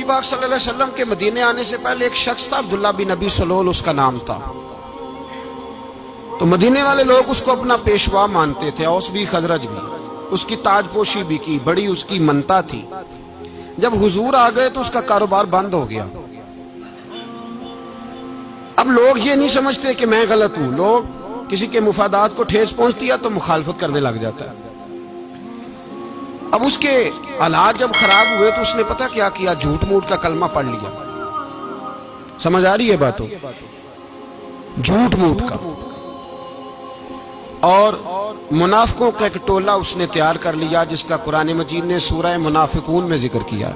نبی پاک صلی اللہ علیہ وسلم کے مدینے آنے سے پہلے ایک شخص تھا، عبداللہ بن ابی سلول اس کا نام تھا۔ تو مدینے والے لوگ اس کو اپنا پیشوا مانتے تھے، اوس بھی خزرج بھی، اس کی تاج پوشی بھی کی، بڑی اس کی منتا تھی۔ جب حضور آ گئے تو اس کا کاروبار بند ہو گیا۔ اب لوگ یہ نہیں سمجھتے کہ میں غلط ہوں، لوگ کسی کے مفادات کو ٹھیس پہنچتی ہے تو مخالفت کرنے لگ جاتا ہے۔ اب اس کے حالات جب خراب ہوئے تو اس نے پتہ کیا کیا، جھوٹ موٹ کا کلمہ پڑھ لیا۔ سمجھ آ رہی ہے باتوں؟ جھوٹ موٹ کا، اور منافقوں کا ایک ٹولہ اس نے تیار کر لیا جس کا قرآن مجید نے سورہ منافقون میں ذکر کیا۔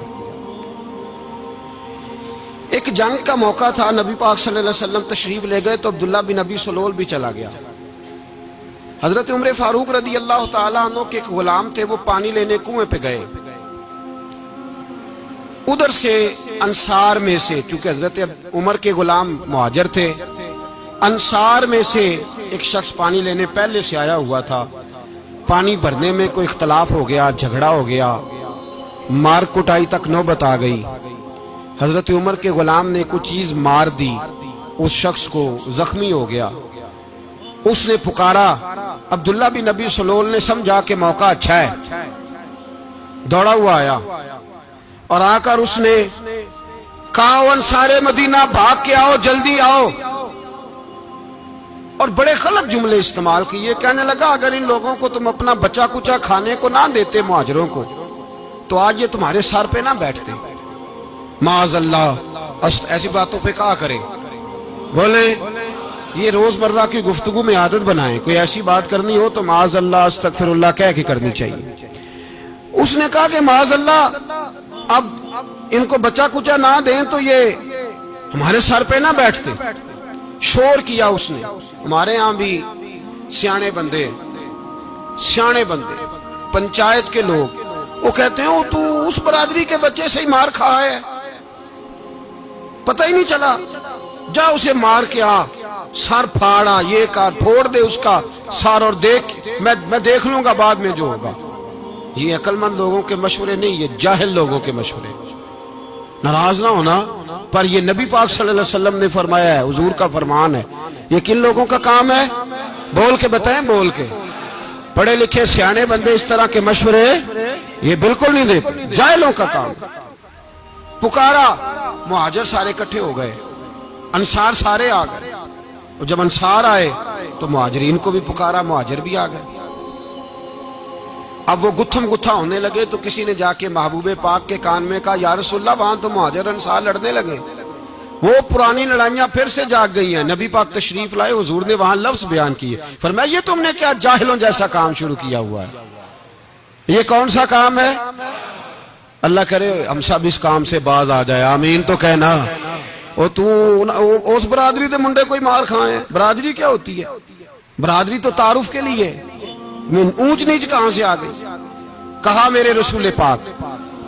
ایک جنگ کا موقع تھا، نبی پاک صلی اللہ علیہ وسلم تشریف لے گئے تو عبداللہ بن ابی سلول بھی چلا گیا۔ حضرت عمر فاروق رضی اللہ تعالیٰ عنہ کے ایک غلام تھے، وہ پانی لینے کنویں پہ گئے۔ ادھر سے انصار میں سے، چونکہ حضرت عمر کے غلام مہاجر تھے، انصار میں سے ایک شخص پانی لینے پہلے سے آیا ہوا تھا۔ پانی بھرنے میں کوئی اختلاف ہو گیا، جھگڑا ہو گیا، مار کٹائی تک نوبت آ گئی۔ حضرت عمر کے غلام نے کچھ چیز مار دی، اس شخص کو زخمی ہو گیا۔ اس نے پکارا، عبداللہ بن ابی سلول نے سمجھا کہ موقع اچھا ہے، دوڑا ہوا آیا اور آ کر اس نے کہا، انصار مدینہ بھاگ کے آؤ، جلدی آؤ، اور بڑے غلط جملے استعمال کیے۔ کہنے لگا اگر ان لوگوں کو تم اپنا بچا کچا کھانے کو نہ دیتے مہاجروں کو تو آج یہ تمہارے سر پہ نہ بیٹھتے۔ معاذ اللہ، ایسی باتوں پہ کہا کرے، بولے یہ روزمرہ کی گفتگو میں عادت بنائیں، کوئی ایسی بات کرنی ہو تو معاذ اللہ استغفر اللہ کہہ کے کرنی چاہیے۔ اس نے کہا کہ معاذ اللہ اب ان کو بچا کچا نہ دیں تو یہ ہمارے سر پہ نہ بیٹھتے۔ شور کیا اس نے۔ ہمارے ہاں بھی سیانے بندے پنچایت کے لوگ وہ کہتے ہیں تو اس برادری کے بچے سے ہی مار کھا ہے، پتہ ہی نہیں چلا، جا اسے مار کے آ، سر پھاڑا، یہ کار پھوڑ دے اس کا سر، اور دیکھ میں دیکھ لوں گا بعد میں جو ہوگا۔ یہ عقل مند لوگوں کے مشورے نہیں، یہ جاہل لوگوں کے مشورے۔ ناراض نہ ہونا، پر یہ نبی پاک صلی اللہ علیہ وسلم نے فرمایا ہے، حضور کا فرمان ہے۔ یہ کن لوگوں کا کام ہے؟ بول کے بتائیں، بول کے۔ پڑھے لکھے سیانے بندے اس طرح کے مشورے یہ بالکل نہیں دیتے، جاہلوں کا کام۔ پکارا، مہاجر سارے اکٹھے ہو گئے، انصار سارے آ گئے، اور جب انصار آئے تو مہاجرین کو بھی پکارا، مہاجر بھی آ گئے۔ اب وہ گتھم گتھا ہونے لگے تو کسی نے جا کے محبوب پاک کے کان میں کہا، یا رسول اللہ وہاں تو مہاجر انصار لڑنے لگے۔ وہ پرانی لڑائیاں پھر سے جاگ گئی ہیں۔ نبی پاک تشریف لائے، حضور نے وہاں لفظ بیان کیے، فرمایا یہ تم نے کیا جاہلوں جیسا کام شروع کیا ہوا ہے؟ یہ کون سا کام ہے؟ اللہ کرے ہم سب اس کام سے باز آ جائے، آمین تو کہنا۔ اور تو اس برادری دے منڈے کوئی مار کھائے؟ برادری کیا ہوتی ہے؟ برادری تو تعارف کے لیے، اونچ نیچ کہاں سے آ گئی؟ کہا میرے رسول پاک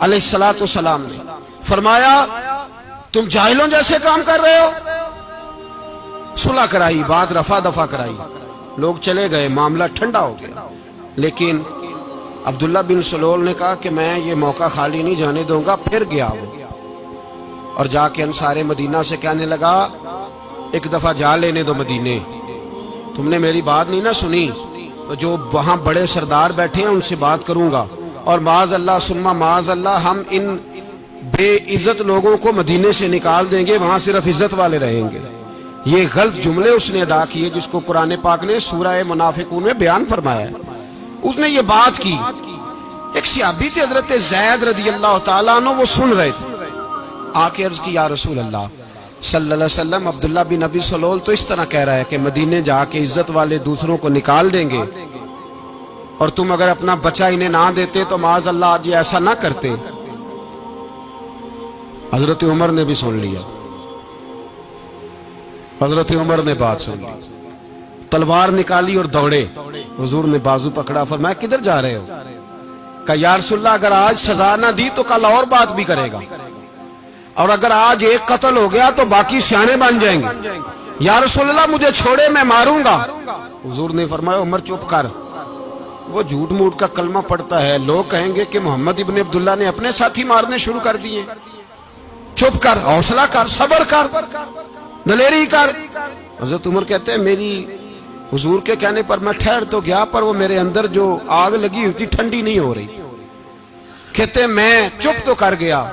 علیہ الصلوۃ والسلام نے فرمایا تم جاہلوں جیسے کام کر رہے ہو۔ صلح کرائی، بات رفع دفع کرائی، لوگ چلے گئے، معاملہ ٹھنڈا ہو گیا۔ لیکن عبداللہ بن سلول نے کہا کہ میں یہ موقع خالی نہیں جانے دوں گا۔ پھر گیا وہ اور جا کے انصار مدینہ سے کہنے لگا، ایک دفعہ جا لینے دو مدینے، تم نے میری بات نہیں نہ سنی تو جو وہاں بڑے سردار بیٹھے ہیں ان سے بات کروں گا، اور معاذ اللہ ثم معاذ اللہ ہم ان بے عزت لوگوں کو مدینے سے نکال دیں گے، وہاں صرف عزت والے رہیں گے۔ یہ غلط جملے اس نے ادا کیے جس کو قرآن پاک نے سورہ منافقون میں بیان فرمایا ہے۔ اس نے یہ بات کی۔ ایک صحابی تھے حضرت زید رضی اللہ تعالیٰ عنہ، وہ سن رہے تھے، آ کے عرض کی، یا رسول اللہ صلی اللہ علیہ وسلم عبداللہ بن ابی سلول تو اس طرح کہہ رہا ہے کہ مدینے جا کے عزت والے دوسروں کو نکال دیں گے، اور تم اگر اپنا بچہ انہیں نہ دیتے تو معاذ اللہ آج یہ ایسا نہ کرتے۔ حضرت عمر نے بھی سن لیا، حضرت عمر نے بات سن لی، تلوار نکالی اور دوڑے۔ حضور نے بازو پکڑا، فرمایا کدھر جا رہے ہو؟ کہا یا رسول اللہ اگر آج سزا نہ دی تو کل اور بات بھی کرے گا، اور اگر آج ایک قتل ہو گیا تو باقی سیانے بن جائیں گے۔ یا رسول اللہ مجھے چھوڑے، میں ماروں گا۔ حضور نے فرمایا عمر چپ کر، وہ جھوٹ موٹ کا کلمہ پڑھتا ہے، لوگ کہیں گے کہ محمد ابن عبداللہ نے اپنے ساتھی مارنے شروع کر دیے۔ چپ کر، حوصلہ کر، صبر کر، دلیری کر۔ حضرت عمر کہتے ہیں میری حضور کے کہنے پر میں ٹھہر تو گیا، پر وہ میرے اندر جو آگ لگی ہوئی تھی ٹھنڈی نہیں ہو رہی۔ کہتے ہیں میں چپ تو کر گیا۔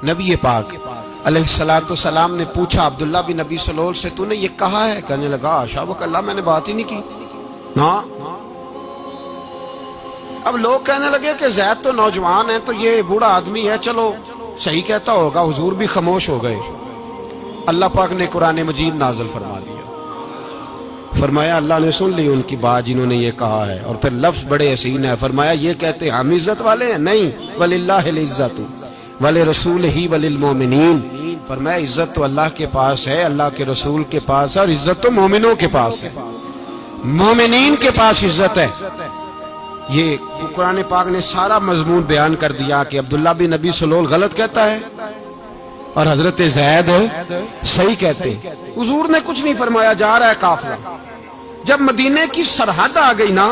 نبی پاک علیہ السلام نے پوچھا عبداللہ بن نبی سلول سے تو نے یہ کہا ہے؟ کہنے لگا حاشا وکلا، میں نے بات ہی نہیں کی نا۔ اب لوگ کہنے لگے کہ زید تو نوجوان ہے، تو یہ بوڑھا آدمی ہے، چلو صحیح کہتا ہوگا۔ حضور بھی خاموش ہو گئے۔ اللہ پاک نے قرآن مجید نازل فرما دیا، فرمایا اللہ نے سن لی ان کی بات جنہوں نے یہ کہا ہے، اور پھر لفظ بڑے حسین ہے، فرمایا یہ کہتے ہم عزت والے ہیں؟ نہیں، وَلِلَّهِ الْعِزَّةُ وَلِرَسُولِهِ وَلِلْمُؤْمِنِينَ، فرمایا عزت تو اللہ کے پاس ہے، اللہ کے رسول کے پاس ہے، اور عزت تو مومنوں کے پاس ہے، مومنین کے پاس عزت ہے۔ یہ قرآن پاک نے سارا مضمون بیان کر دیا کہ عبداللہ بن نبی سلول غلط کہتا ہے اور حضرت زید صحیح کہتے ہیں۔ حضور نے کچھ نہیں فرمایا، جا رہا ہے قافلہ۔ جب مدینے کی سرحد آ گئی نا،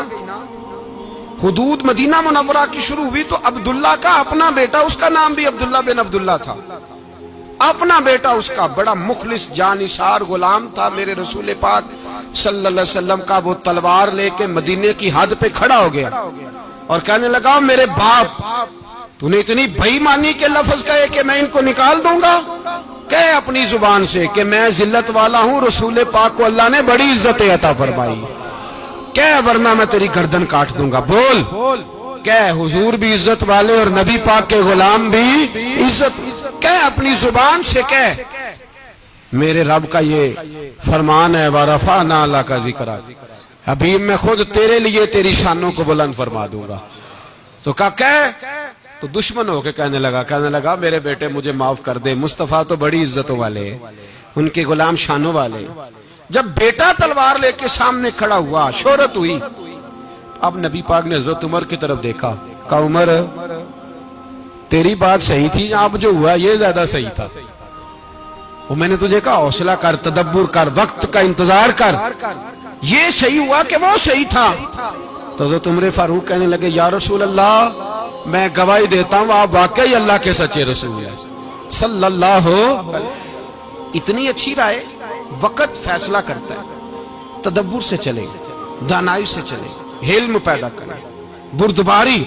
حدود مدینہ منورہ کی شروع ہوئی، تو عبداللہ کا اپنا بیٹا، اس کا نام بھی عبداللہ بن عبداللہ تھا، اپنا بیٹا اس کا بڑا مخلص جانثار غلام تھا میرے رسول پاک صلی اللہ علیہ وسلم کا۔ وہ تلوار لے کے مدینے کی حد پہ کھڑا ہو گیا اور کہنے لگا میرے باپ، تو نے اتنی بے ایمانی کے لفظ کہے کہ میں ان کو نکال دوں گا؟ کہے اپنی زبان سے کہ میں ذلت والا ہوں، رسول پاک کو اللہ نے بڑی عزت عطا فرمائی، کہے ورنہ میں تیری گردن کاٹ دوں گا۔ بول، کہے حضور بھی عزت والے اور نبی پاک کے غلام بھی عزت، کہے اپنی زبان سے، کہے میرے رب کا یہ فرمان ہے وَرَفَعْنَا لَكَ ذِكْرَكَ، حبیب میں خود تیرے لیے تیری شانوں کو بلند فرما دوں گا۔ تو کہا کہے، تو دشمن ہو کے کہنے لگا میرے بیٹے مجھے معاف کر دے، مصطفیٰ تو بڑی عزتوں والے ہیں، ان کے غلام شانوں والے۔ جب بیٹا تلوار لے کے سامنے کھڑا ہوا، شہرت ہوئی، اب نبی پاک نے حضرت عمر کی طرف دیکھا، کہا عمر تیری بات صحیح تھی، اب جو ہوا یہ زیادہ صحیح تھا، وہ میں نے تجھے کہا حوصلہ کر، تدبر کر، وقت کا انتظار کر، یہ صحیح ہوا کہ وہ صحیح تھا۔ تو حضرت عمر فاروق کہنے لگے یا رسول اللہ، میں گواہی دیتا ہوں آپ واقعی اللہ کے سچے رسول ہیں صلی اللہ علیہ۔ اتنی اچھی رائے، وقت فیصلہ کرتا ہے، تدبر سے چلے، دانائی سے چلے، علم پیدا کرے، بردباری۔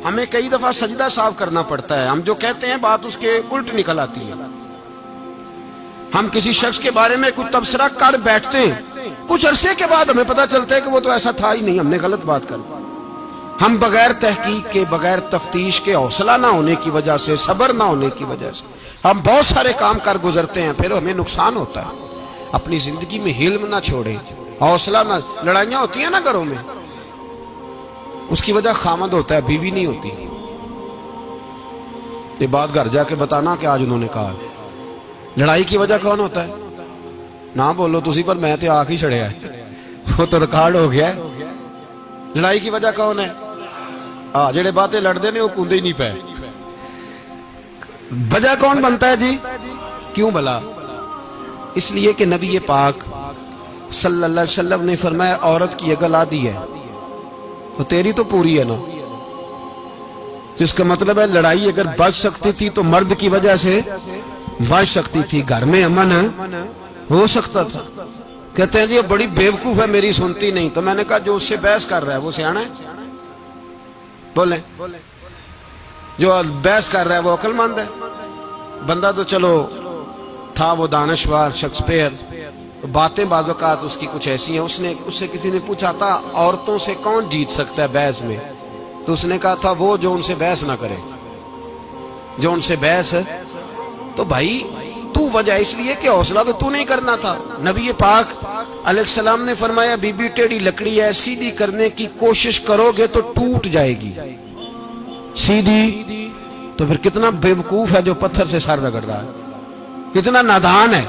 ہمیں کئی دفعہ سجدہ صاف کرنا پڑتا ہے، ہم جو کہتے ہیں بات اس کے الٹ نکل آتی ہے۔ ہم کسی شخص کے بارے میں کچھ تبصرہ کر بیٹھتے ہیں، کچھ عرصے کے بعد ہمیں پتہ چلتا ہے کہ وہ تو ایسا تھا ہی نہیں، ہم نے غلط بات کر۔ ہم بغیر تحقیق کے، بغیر تفتیش کے، حوصلہ نہ ہونے کی وجہ سے، صبر نہ ہونے کی وجہ سے ہم بہت سارے کام کر گزرتے ہیں، پھر ہمیں نقصان ہوتا ہے۔ اپنی زندگی میں حلم نہ چھوڑیں، حوصلہ نہ، لڑائیاں ہوتی ہیں نا گھروں میں، اس کی وجہ خامد ہوتا ہے، بیوی نہیں ہوتی۔ یہ بات گھر جا کے بتانا کہ آج انہوں نے کہا لڑائی کی وجہ کون ہوتا ہے؟ نہ بولو تسی، پر میں تے آنکھ ہی چھڑیا ہے، وہ تو ریکارڈ ہو گیا ہے۔ لڑائی کی وجہ کون ہے؟ جڑے باتیں لڑتے ہیں وہ کوندے ہی نہیں پے۔ وجہ کون بنتا ہے جی؟ کیوں بلا؟ اس لیے کہ نبی پاک صلی اللہ علیہ وسلم نے فرمایا عورت کی اگل آدھی ہے تو تیری تو پوری ہے نا۔ تو اس کا مطلب ہے لڑائی اگر بچ سکتی تھی تو مرد کی وجہ سے بچ سکتی تھی، گھر میں امن ہو سکتا تھا۔ کہتے ہیں جی یہ بڑی بیوقوف ہے، میری سنتی نہیں۔ تو میں نے کہا جو اس سے بحث کر رہا ہے وہ سیانا ہے؟ بولیں، جو بحث کر رہا ہے وہ عقل مند ہے؟ بندہ تو چلو تھا وہ دانشور، شیکسپیئر، باتیں بعض اوقات اس کی کچھ ایسی ہیں۔ اس سے کسی نے پوچھا تھا عورتوں سے کون جیت سکتا ہے بحث میں، تو اس نے کہا تھا وہ جو ان سے بحث نہ کرے، جو ان سے بحث۔ تو بھائی تو وجہ اس لیے کہ حوصلہ تو نہیں کرنا تھا۔ نبی پاک علیہ السلام نے فرمایا بی بی ٹیڑھی لکڑی ہے، سیدھی کرنے کی کوشش کرو گے تو ٹوٹ جائے گی، سیدھی۔ تو پھر کتنا بیوقوف ہے جو پتھر سے سر رگڑ رہا ہے، کتنا نادان ہے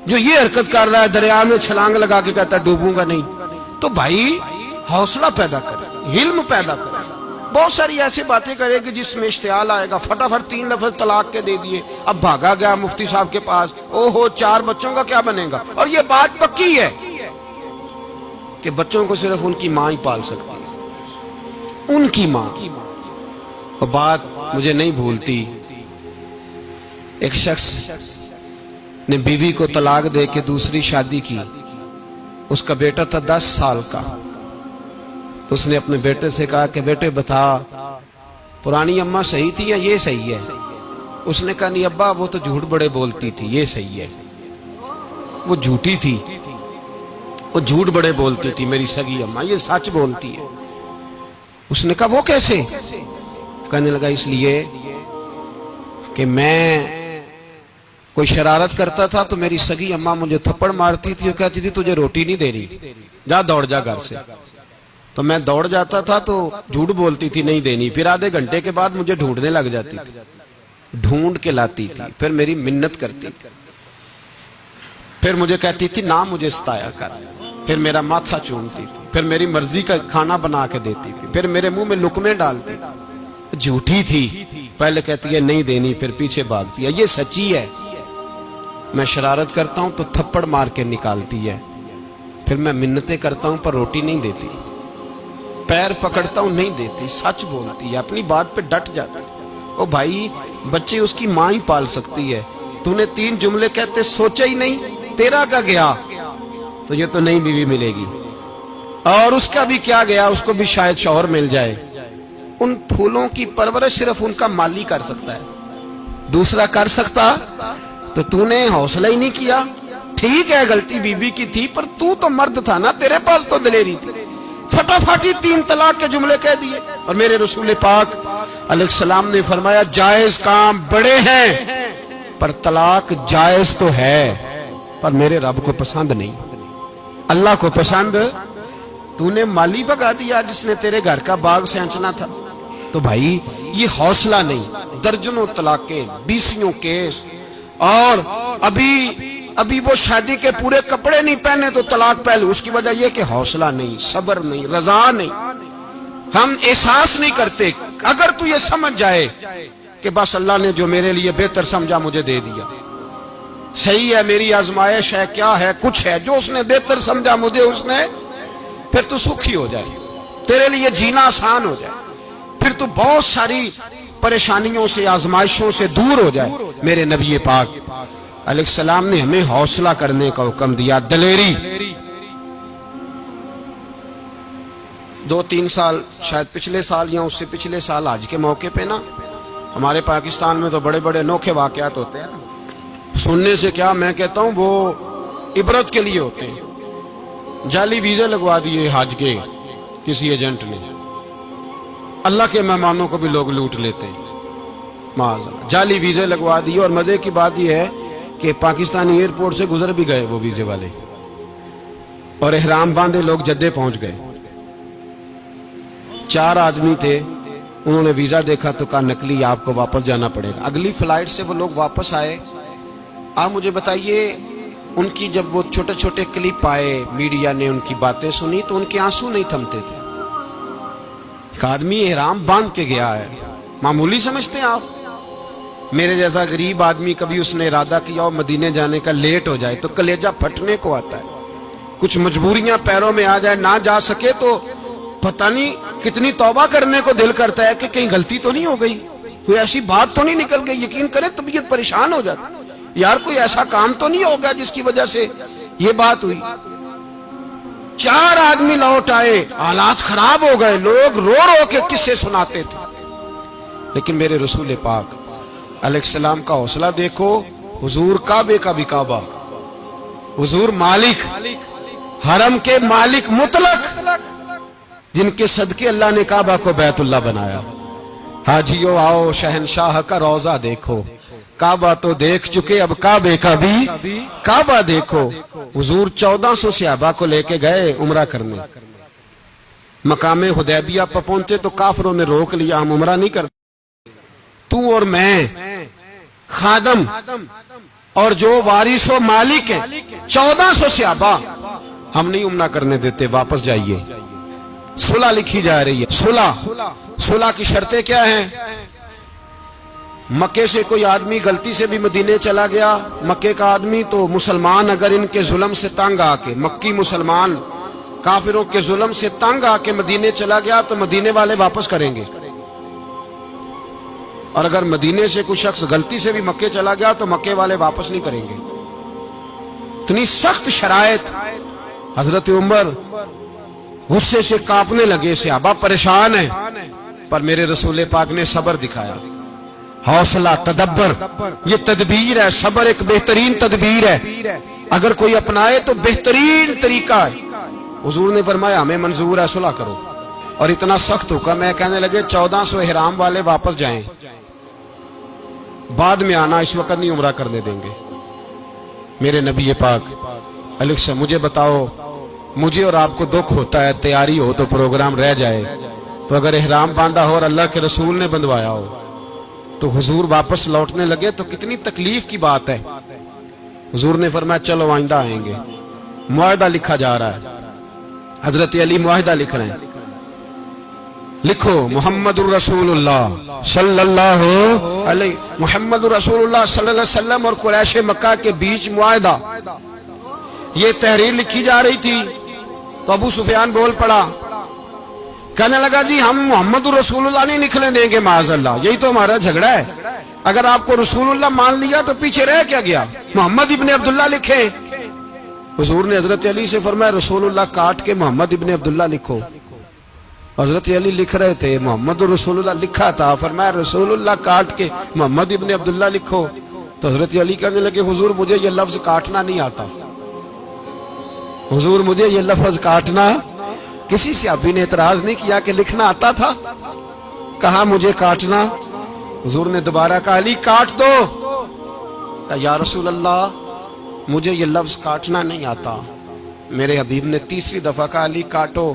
جو یہ حرکت کر رہا ہے، دریا میں چھلانگ لگا کے کہتا ہے ڈوبوں گا نہیں۔ تو بھائی حوصلہ پیدا کرے، علم پیدا کرے۔ بہت ساری ایسی باتیں کرے کہ جس میں اشتعال آئے گا، فٹافٹ 3 لفظ طلاق کے دے دیے، اب بھاگا گیا مفتی صاحب کے پاس، او ہو 4 بچوں کا کیا بنے گا؟ اور یہ بات پکی ہے کہ بچوں کو صرف ان کی ماں ہی پال سکتی ہے، ان کی ماں۔ اور بات مجھے نہیں بھولتی، ایک شخص نے بیوی کو طلاق دے کے دوسری شادی کی. اس کا بیٹا تھا 10 سال کا. تو اس نے اپنے بیٹے سے کہا کہ بیٹے بتا پرانی اماں صحیح تھی یا یہ صحیح ہے؟ اس نے کہا نہیں ابا وہ تو جھوٹ بڑے بولتی تھی، یہ صحیح ہے. وہ جھوٹی تھی، وہ جھوٹ بڑے بولتی تھی میری سگی اماں، یہ سچ بولتی ہے. اس نے کہا وہ کیسے؟ کہنے لگا اس لیے کہ میں کوئی شرارت کرتا تھا تو میری سگی اماں مجھے تھپڑ مارتی تھی اور کہتی تھی تجھے روٹی نہیں دے رہی، جا دوڑ جا گھر سے. تو میں دوڑ جاتا تھا تو جھوٹ بولتی تھی نہیں دینی، پھر آدھے گھنٹے کے بعد مجھے ڈھونڈنے لگ جاتی تھی، ڈھونڈ کے لاتی تھی، پھر میری منت کرتی تھی، پھر مجھے کہتی تھی نہ مجھے ستایا کر، پھر میرا ماتھا چومتی تھی، پھر میری مرضی کا کھانا بنا کے دیتی تھی، پھر میرے منہ میں لقمے ڈالتی تھی. جھوٹی تھی، پہلے کہتی ہے نہیں دینی پھر پیچھے بھاگتی ہے. یہ سچی ہے، میں شرارت کرتا ہوں تو تھپڑ مار کے نکالتی ہے، پھر میں منتیں کرتا ہوں پر روٹی نہیں دیتی، پیر پکڑتا ہوں نہیں دیتی. سچ بولتی ہے، اپنی بات پہ ڈٹ جاتی. او بھائی بچے اس کی ماں ہی پال سکتی ہے، تو نے 3 جملے کہتے سوچا ہی نہیں، تیرا کا گیا تو یہ تو نئی بیوی ملے گی، اور اس کا بھی کیا گیا، اس کو بھی شاید شوہر مل جائے. ان پھولوں کی پرورش صرف ان کا مالی کر سکتا ہے، دوسرا کر سکتا تو نے حوصلہ ہی نہیں کیا. ٹھیک ہے غلطی بیوی کی تھی پر تو مرد تھا نا، تیرے پاس تو دلیری تھی. فٹافٹی 3 طلاق کے جملے کہہ دیے. اور میرے رسول پاک علیہ السلام نے فرمایا جائز کام بڑے ہیں پر طلاق جائز تو ہے پر میرے رب کو پسند نہیں، اللہ کو پسند. تو نے مالی بگا دیا جس نے تیرے گھر کا باغ سینچنا تھا. تو بھائی یہ حوصلہ نہیں، درجنوں طلاقیں، 20 کیس، اور ابھی وہ شادی کے پورے کپڑے نہیں پہنے تو طلاق پہلو. اس کی وجہ یہ کہ حوصلہ نہیں، صبر نہیں، رضا نہیں، ہم احساس نہیں کرتے. اگر تو یہ سمجھ جائے کہ بس اللہ نے جو میرے لیے بہتر سمجھا مجھے دے دیا، صحیح ہے میری آزمائش ہے کیا ہے کچھ ہے، جو اس نے بہتر سمجھا مجھے اس نے، پھر تو سکھی ہو جائے، تیرے لیے جینا آسان ہو جائے، پھر تو بہت ساری پریشانیوں سے آزمائشوں سے دور ہو جائے. میرے نبی پاک علیہ السلام نے ہمیں حوصلہ کرنے کا حکم دیا، دلیری. 2-3 سال شاید پچھلے سال یا اس سے پچھلے سال حج کے موقع پہ نا ہمارے پاکستان میں تو بڑے بڑے انوکھے واقعات ہوتے ہیں نا، سننے سے کیا میں کہتا ہوں وہ عبرت کے لیے ہوتے ہیں. جعلی ویزے لگوا دیے حج کے کسی ایجنٹ نے، اللہ کے مہمانوں کو بھی لوگ لوٹ لیتے ہیں، معاذ جعلی ویزے لگوا دیے. اور مزے کی بات یہ ہے کہ پاکستانی ایئرپورٹ سے گزر بھی گئے وہ ویزے والے، اور احرام باندھے لوگ جدے پہنچ گئے. 4 آدمی تھے، انہوں نے ویزا دیکھا تو کہا نکلی، آپ کو واپس جانا پڑے گا. اگلی فلائٹ سے وہ لوگ واپس آئے. آپ مجھے بتائیے ان کی جب وہ چھوٹے چھوٹے کلپ آئے، میڈیا نے ان کی باتیں سنی تو ان کے آنسو نہیں تھمتے تھے. ایک آدمی احرام باندھ کے گیا ہے، معمولی سمجھتے ہیں آپ؟ میرے جیسا غریب آدمی کبھی اس نے ارادہ کیا اور مدینے جانے کا لیٹ ہو جائے تو کلیجہ پھٹنے کو آتا ہے. کچھ مجبوریاں پیروں میں آ جائے، نہ جا سکے تو پتہ نہیں کتنی توبہ کرنے کو دل کرتا ہے کہ کہیں غلطی تو نہیں ہو گئی، کوئی ایسی بات تو نہیں نکل گئی. یقین کریں طبیعت پریشان ہو جاتی، یار کوئی ایسا کام تو نہیں ہوگا جس کی وجہ سے یہ بات ہوئی. 4 آدمی لوٹ آئے، حالات خراب ہو گئے، لوگ رو رو کے قصے سناتے تھے. لیکن میرے رسول پاک علیہ السلام کا حوصلہ دیکھو. حضور کعبے کا بھی کعبہ، حضور مالک، حرم کے مالک مطلق، جن کے صدقے اللہ نے کعبہ کو بیت اللہ بنایا. حاجیو آؤ شہنشاہ کا روضہ دیکھو، کعبہ تو دیکھ چکے اب کعبے کا بھی کعبہ دیکھو. حضور 1400 صحابہ کو لے کے گئے عمرہ کرنے. مقام حدیبیہ پر پہنچے تو کافروں نے روک لیا، ہم عمرہ نہیں کرتے. تو اور میں خادم اور جو وارث و مالک ہیں 1400 صحابہ، ہم نہیں عمرہ کرنے دیتے، واپس جائیے. صلح لکھی جا رہی ہے. صلح کی شرطیں کیا ہیں؟ مکے سے کوئی آدمی غلطی سے بھی مدینے چلا گیا، مکے کا آدمی، تو مسلمان اگر ان کے ظلم سے تنگ آ کے، مکی مسلمان کافروں کے ظلم سے تنگ آ کے مدینے چلا گیا تو مدینے والے واپس کریں گے. اور اگر مدینے سے کوئی شخص غلطی سے بھی مکے چلا گیا تو مکے والے واپس نہیں کریں گے. اتنی سخت شرائط. حضرت عمر غصے سے کانپنے لگے, صحابہ پریشان ہیں, پر میرے رسول پاک نے صبر دکھایا, حوصلہ, تدبر. یہ تدبیر ہے, صبر ایک بہترین تدبیر ہے, اگر کوئی اپنائے تو بہترین طریقہ ہے. حضور نے فرمایا ہمیں منظور ہے, صلح کرو. اور اتنا سخت حکم ہے, کہنے لگے 1400 احرام والے واپس جائیں, بعد میں آنا, اس وقت نہیں عمرہ کرنے دیں گے. میرے نبی پاک علیہ السلام, مجھے بتاؤ, مجھے اور آپ کو دکھ ہوتا ہے تیاری ہو تو پروگرام رہ جائے, تو اگر احرام باندھا ہو اور اللہ کے رسول نے بندھوایا ہو تو حضور واپس لوٹنے لگے تو کتنی تکلیف کی بات ہے. حضور نے فرمایا چلو آئندہ آئیں گے. معاہدہ لکھا جا رہا ہے, حضرت علی معاہدہ لکھ رہے ہیں. لکھو محمد الرسول اللہ صلی اللہ علیہ محمد الرسول اللہ صلی اللہ علیہ وسلم اور قریش مکہ کے بیچ معاہدہ. یہ تحریر لکھی جا رہی تھی تو ابو سفیان بول پڑا, کہنے لگا جی ہم محمد الرسول اللہ نہیں نکلنے دیں گے معاذ اللہ, یہی تو ہمارا جھگڑا ہے. اگر آپ کو رسول اللہ مان لیا تو پیچھے رہ کیا گیا, محمد ابن عبداللہ لکھے. حضور نے حضرت علی سے فرمایا رسول اللہ کاٹ کے محمد ابن عبداللہ لکھو. حضرت علی لکھ رہے تھے, محمد رسول اللہ لکھا تھا, فرمایا رسول اللہ کاٹ کے محمد ابن عبداللہ لکھو. تو حضرت علی کہنے لگے حضور مجھے یہ لفظ کاٹنا نہیں آتا, حضور مجھے یہ لفظ کاٹنا. کسی صحابی نے اعتراض نہیں کیا کہ لکھنا آتا تھا, کہا مجھے کاٹنا. حضور نے دوبارہ کہا علی کاٹ دو. کہا یا رسول اللہ مجھے یہ لفظ کاٹنا نہیں آتا. میرے حبیب نے تیسری دفعہ کہا علی کاٹو.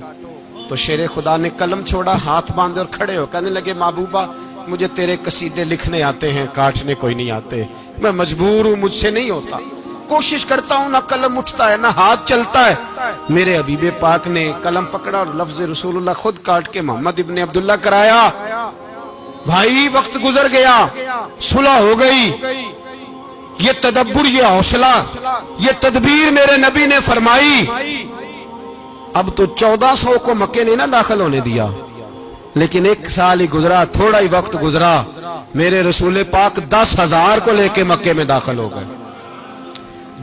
تو شیر خدا نے قلم چھوڑا, ہاتھ باندھے اور کھڑے ہو کہنے لگے محبوبہ مجھے تیرے قصیدے لکھنے آتے ہیں, کاٹنے کوئی نہیں آتے. میں مجبور ہوں, مجھ سے نہیں ہوتا. کوشش کرتا ہوں, نہ قلم اٹھتا ہے نہ ہاتھ چلتا ہے. میرے حبیب پاک نے قلم پکڑا اور لفظ رسول اللہ خود کاٹ کے محمد ابن عبداللہ کرایا. بھائی وقت گزر گیا, صلح ہو گئی. یہ تدبر, یہ حوصلہ, یہ تدبیر میرے نبی نے فرمائی. اب تو 1400 کو مکے نے نہ داخل ہونے دیا, لیکن 1 سال ہی گزرا, تھوڑا ہی وقت گزرا, میرے رسول پاک 10,000 کو لے کے مکے میں داخل ہو گئے.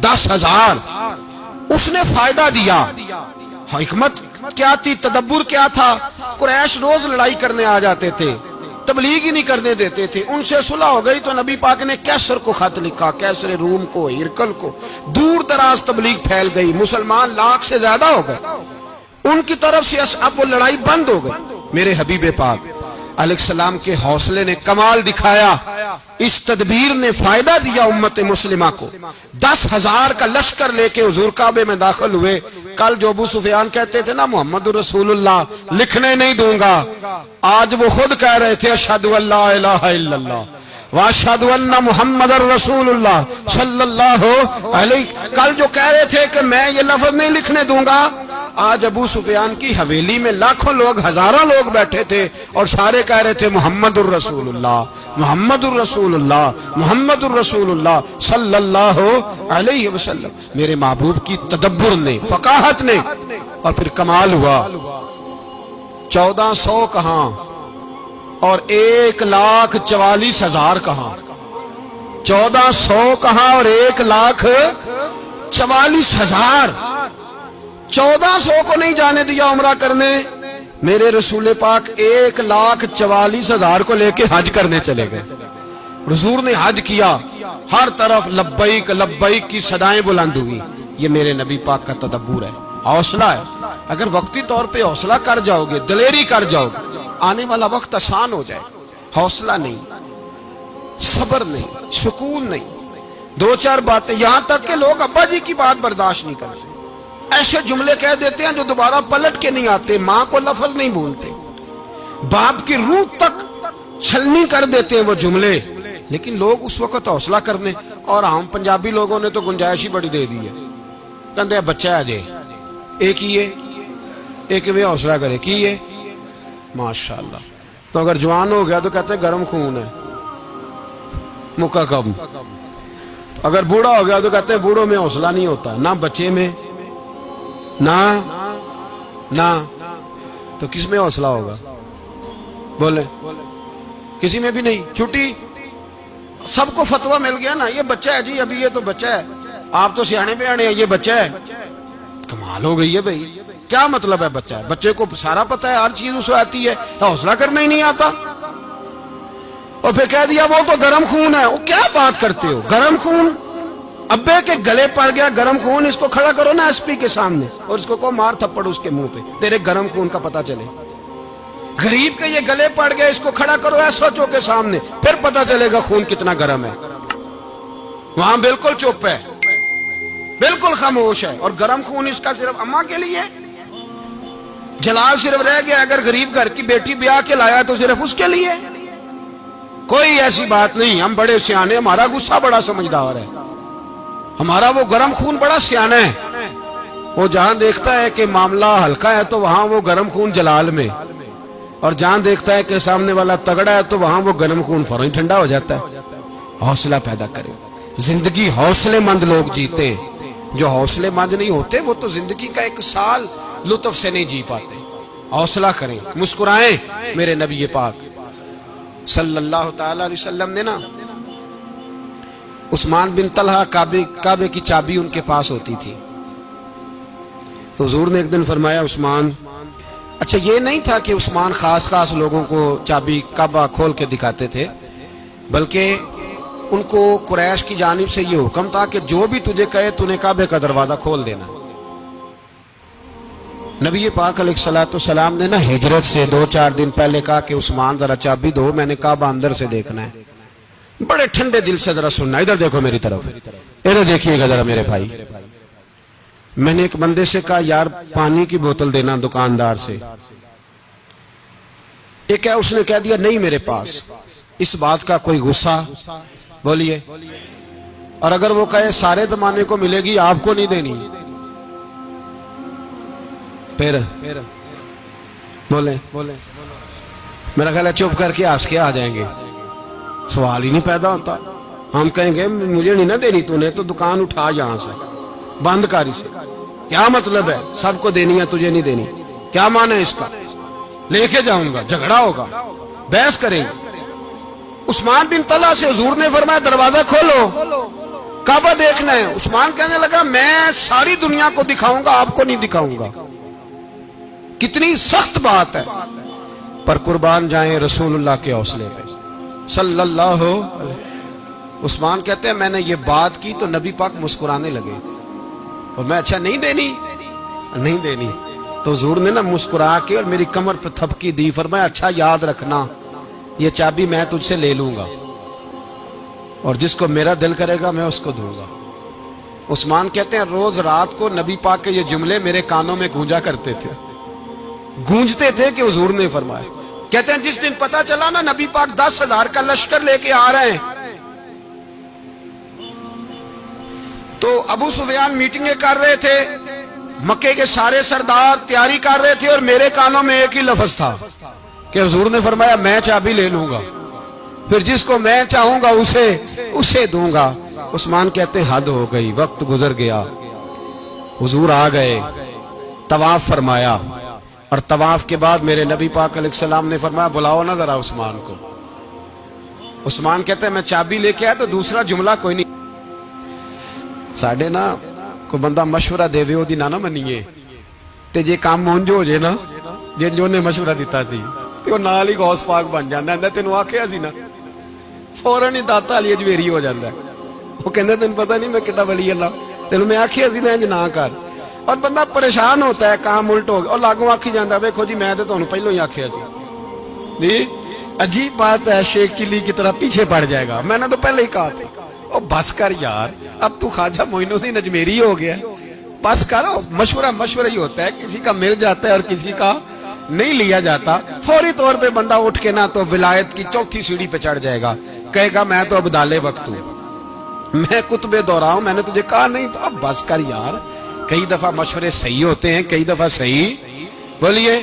10,000. اس نے فائدہ دیا. حکمت کیا تھی, تدبر کیا تھا. قریش روز لڑائی کرنے آ جاتے تھے, تبلیغ ہی نہیں کرنے دیتے تھے. ان سے صلح ہو گئی تو نبی پاک نے کیسر کو خط لکھا, کیسر روم کو, ہرکل کو. دور دراز تبلیغ پھیل گئی, مسلمان 100,000 سے زیادہ ہو گئے. ان کی طرف سے اب وہ لڑائی بند ہو گئی. میرے حبیب پاک علیہ السلام کے حوصلے نے کمال دکھایا, اس تدبیر نے فائدہ دیا امت مسلمہ کو. 10,000 کا لشکر لے کے حضور کعبے میں داخل ہوئے. کل جو ابو سفیان کہتے تھے نا محمد رسول اللہ لکھنے نہیں دوں گا, آج وہ خود کہہ رہے تھے اشہد ان لا الہ الا اللہ واشہد ان محمد رسول اللہ صلی اللہ علیہ. کل جو کہہ رہے تھے کہ میں یہ لفظ نہیں لکھنے دوں گا, آج ابو سفیان کی حویلی میں لاکھوں لوگ, ہزاروں لوگ بیٹھے تھے اور سارے کہہ رہے تھے محمد الرسول اللہ محمد الرسول اللہ محمد الرسول اللہ صلی اللہ علیہ وسلم. میرے محبوب کی تدبر نے, فقاہت نے, اور پھر کمال ہوا. 1400 کہاں اور 1,44,000 کہاں. 1400 کہاں اور 1,44,000. 1400 کو نہیں جانے دیا عمرہ کرنے. میرے رسول پاک 1,44,000 کو لے کے حج کرنے چلے گئے. حضور نے حج کیا, ہر طرف لبیک لبیک کی صدائیں بلند ہوئی. یہ میرے نبی پاک کا تدبر ہے, حوصلہ ہے. اگر وقتی طور پہ حوصلہ کر جاؤ گے, دلیری کر جاؤ گے, آنے والا وقت آسان ہو جائے. حوصلہ نہیں, صبر نہیں, سکون نہیں, 2-4 باتیں, یہاں تک کہ لوگ ابا جی کی بات برداشت نہیں کرتے. ایسے جملے کہہ دیتے ہیں جو دوبارہ پلٹ کے نہیں آتے. ماں کو لفظ نہیں بولتے, باپ کی روح تک چھلنی کر دیتے ہیں وہ جملے. لیکن لوگ اس وقت حوصلہ کرنے, اور ہم پنجابی لوگوں نے تو گنجائش ہی بڑی دے دی ہے. کہتے ہیں بچہ ہے جے ایک ہی ہے, ایک میں حوصلہ کرے کی ہے ماشاءاللہ. تو اگر جوان ہو گیا تو کہتے ہیں گرم خون ہے, مکہ کب. اگر بوڑھا ہو گیا تو کہتے ہیں بوڑھوں میں حوصلہ نہیں ہوتا, نہ بچے میں نہ تو کس میں حوصلہ ہوگا؟ بولے کسی میں بھی نہیں. چھٹی سب کو فتویٰ مل گیا نا, یہ بچہ ہے جی, ابھی یہ تو بچہ ہے, آپ تو سیانے بیانے ہیں, یہ بچہ ہے. کمال ہو گئی ہے بھائی. کیا مطلب ہے بچہ ہے؟ بچے کو سارا پتہ ہے, ہر چیز اسے آتی ہے, حوصلہ کرنا ہی نہیں آتا. اور پھر کہہ دیا وہ تو گرم خون ہے. وہ کیا بات کرتے ہو, گرم خون؟ ابے کے گلے پڑ گیا گرم خون, اس کو کھڑا کرو نا ایس پی کے سامنے اور اس کو کہو مار تھپڑ اس کے منہ پہ, تیرے گرم خون کا پتہ چلے. غریب کے یہ گلے پڑ گیا, اس کو کھڑا کرو ایس ایچ او کے سامنے, پھر پتہ چلے گا خون کتنا گرم ہے. وہاں بالکل چپ ہے, بالکل خاموش ہے. اور گرم خون اس کا صرف اماں کے لیے, جلال صرف رہ گیا اگر غریب گھر کی بیٹی بیاہ کے لایا تو صرف اس کے لیے. کوئی ایسی بات نہیں. ہم بڑے سیانے, ہمارا غصہ بڑا سمجھدار ہے, ہمارا وہ گرم خون بڑا سیانا ہے. وہ جہاں دیکھتا ہے کہ معاملہ ہلکا ہے تو وہاں وہ گرم خون جلال میں, اور جہاں دیکھتا ہے کہ سامنے والا تگڑا ہے تو وہاں وہ گرم خون فوراً ٹھنڈا ہو جاتا ہے. حوصلہ پیدا کریں. زندگی حوصلے مند لوگ جیتے ہیں, جو حوصلے مند نہیں ہوتے وہ تو زندگی کا ایک سال لطف سے نہیں جی پاتے. حوصلہ کریں, مسکرائیں. میرے نبی پاک صلی اللہ تعالی علیہ وسلم نے نا عثمان بن طلحہ, کعبے کی چابی ان کے پاس ہوتی تھی, تو حضور نے ایک دن فرمایا عثمان, اچھا یہ نہیں تھا کہ عثمان خاص لوگوں کو چابی کعبہ کھول کے دکھاتے تھے, بلکہ ان کو قریش کی جانب سے یہ حکم تھا کہ جو بھی تجھے کہے تو نے کعبے کا دروازہ کھول دینا. نبی پاک علیہ الصلوۃ والسلام نے نا ہجرت سے 2-4 دن پہلے کہا کہ عثمان ذرا چابی دو, میں نے کعبہ اندر سے دیکھنا ہے. بڑے ٹھنڈے دل سے ذرا سننا, ادھر دیکھو میری طرف, ادھر دیکھیے گا ذرا میرے بھائی. میں نے ایک بندے سے کہا یار پانی کی بوتل دینا دکاندار سے, ایک ہے اس نے کہہ دیا نہیں میرے پاس. اس بات کا کوئی غصہ بولیے, اور اگر وہ کہے سارے زمانے کو ملے گی آپ کو نہیں دینی, پھر بولے میرا خیال ہے چپ کر کے ہنس کے آ جائیں گے, سوال ہی نہیں پیدا ہوتا. ہم کہیں گے مجھے نہیں نہ دینی, تو نے تو دکان اٹھا یہاں سے, بند کاری سے. کیا مطلب ہے سب کو دینی ہے تجھے نہیں دینی, کیا معنی ہے اس کا؟ لے کے جاؤں گا, جھگڑا ہوگا, بحث کریں گے. عثمان بن طلحہ سے حضور نے فرمایا دروازہ کھولو, کعبہ دیکھنا ہے. عثمان کہنے لگا میں ساری دنیا کو دکھاؤں گا, آپ کو نہیں دکھاؤں گا. کتنی سخت بات ہے, پر قربان جائیں رسول اللہ کے حوصلے پہ صلی اللہ علیہ. عثمان کہتے ہیں میں نے یہ بات کی تو نبی پاک مسکرانے لگے, اور میں اچھا نہیں دینی, تو حضور نے نا مسکرا کے اور میری کمر پہ تھپکی دی, فرمایا اچھا یاد رکھنا یہ چابی میں تجھ سے لے لوں گا, اور جس کو میرا دل کرے گا میں اس کو دوں گا. عثمان کہتے ہیں روز رات کو نبی پاک کے یہ جملے میرے کانوں میں گونجا کرتے تھے, گونجتے تھے کہ حضور نے فرمایا. کہتے ہیں جس دن پتا چلا نا نبی پاک 10,000 کا لشکر لے کے آ رہے ہیں, تو ابو سفیان میٹنگیں کر رہے تھے, مکے کے سارے سردار تیاری کر رہے تھے, اور میرے کانوں میں ایک ہی لفظ تھا کہ حضور نے فرمایا میں چابی لے لوں گا, پھر جس کو میں چاہوں گا اسے دوں گا. عثمان کہتے ہیں حد ہو گئی, وقت گزر گیا, حضور آ گئے, طواف فرمایا, اور طواف کے بعد میرے نبی پاک علیہ السلام نے فرمایا بلاؤ نا ذرا عثمان کو. عثمان کہتے ہیں میں چابی لے کے آیا تو دوسرا جملہ کوئی نہیں. ساڑھے نا کوئی بندہ مشورہ دے وہ نہ منیے, تے جے کام مونجو ہو جائے نا, جن جو نے مشورہ دیتا سی تے وہ نال ہی غوث پاک بن جاندا ہے. تینوں آکھیا سی نا, فوراً ہی داتا علی اجویری ہو جاندا ہے. وہ کہندے تینوں پتہ نہیں میں کڈا ولی اللہ, تینوں میں آکھیا سی نا انج نہ کر, اور بندہ پریشان ہوتا ہے کام الٹ ہو گیا, اور لاگوں آکھی جاندا ویکھو جی میں تے تانوں پہلوں ہی آکھیا سی. جی عجیب بات ہے, شیخ چلی کی طرح پیچھے پڑ جائے گا, میں نے تو پہلے ہی کہا تھا. او بس کر یار, اب تو خواجہ معین الدین اجمیری ہو گیا, بس کرو. مشورہ ہی ہوتا ہے, کسی کا مل جاتا ہے اور کسی کا نہیں لیا جاتا. فوری طور پہ بندہ اٹھ کے نا تو ولایت کی 4تھی سیڑھی پہ چڑھ جائے گا, کہے گا میں تو اب دالے وقت ہوں, میں کتب دورہ ہوں, میں نے تجھے کہا نہیں تھا. اب بس کر یار, کئی دفعہ مشورے صحیح ہوتے ہیں, کئی دفعہ صحیح. بولیے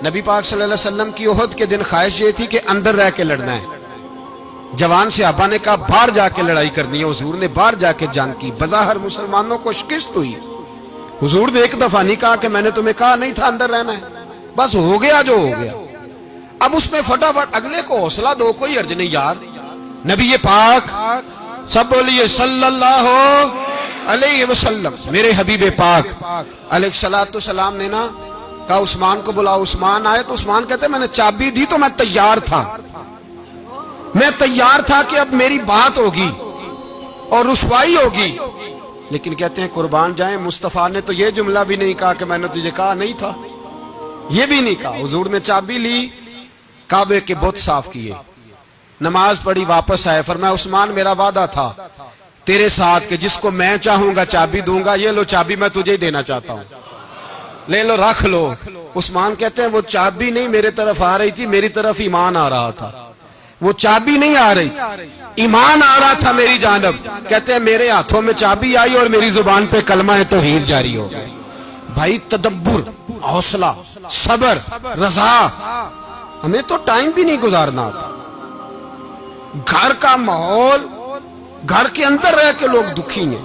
نبی پاک صلی اللہ علیہ وسلم کی احد کے دن خواہش یہ تھی کہ اندر رہ کے لڑنا ہے. جوان صحابہ نے کہا باہر جا کے لڑائی کرنی ہے, حضور نے باہر جا کے جنگ کی. بظاہر مسلمانوں کو شکست ہوئی, حضور نے ایک دفعہ نہیں کہا کہ میں نے تمہیں کہا نہیں تھا اندر رہنا ہے, بس ہو گیا جو ہو گیا. اب اس میں فٹافٹ اگلے کو حوصلہ دو، کوئی عرض نہیں یار. نبی پاک سب بولیے صلی اللہ علیہ وسلم، میرے حبیب پاک علیہ الصلوۃ والسلام نے نا کہا عثمان کو بلاؤ. عثمان آئے تو عثمان کہتے میں نے چابی دی تو میں تیار تھا، میں تیار تھا کہ اب میری بات ہوگی اور رسوائی ہوگی. لیکن کہتے ہیں قربان جائیں مصطفیٰ نے تو یہ جملہ بھی نہیں کہا کہ میں نے تجھے کہا نہیں تھا، یہ بھی نہیں کہا. حضور نے چابی لی، کعبے کے بت صاف کیے، نماز پڑھی، واپس آئے. فرمایا عثمان میرا وعدہ تھا تیرے ساتھ کہ جس کو میں چاہوں گا چابی دوں گا، یہ لو چابی میں تجھے ہی دینا چاہتا ہوں، لے لو رکھ لو. عثمان کہتے ہیں وہ چابی نہیں میرے طرف آ رہی تھی، میری طرف ایمان آ رہا تھا. وہ چابی نہیں آ رہی، ایمان آ رہا تھا میری جانب. کہتے ہیں میرے ہاتھوں میں چابی آئی اور میری زبان پہ کلمہ توحید جاری ہو گئی. بھائی تدبر، حوصلہ، صبر، رضا. ہمیں تو ٹائم بھی نہیں گزارنا تھا. گھر کا ماحول، گھر کے اندر رہ کے لوگ دکھی ہیں،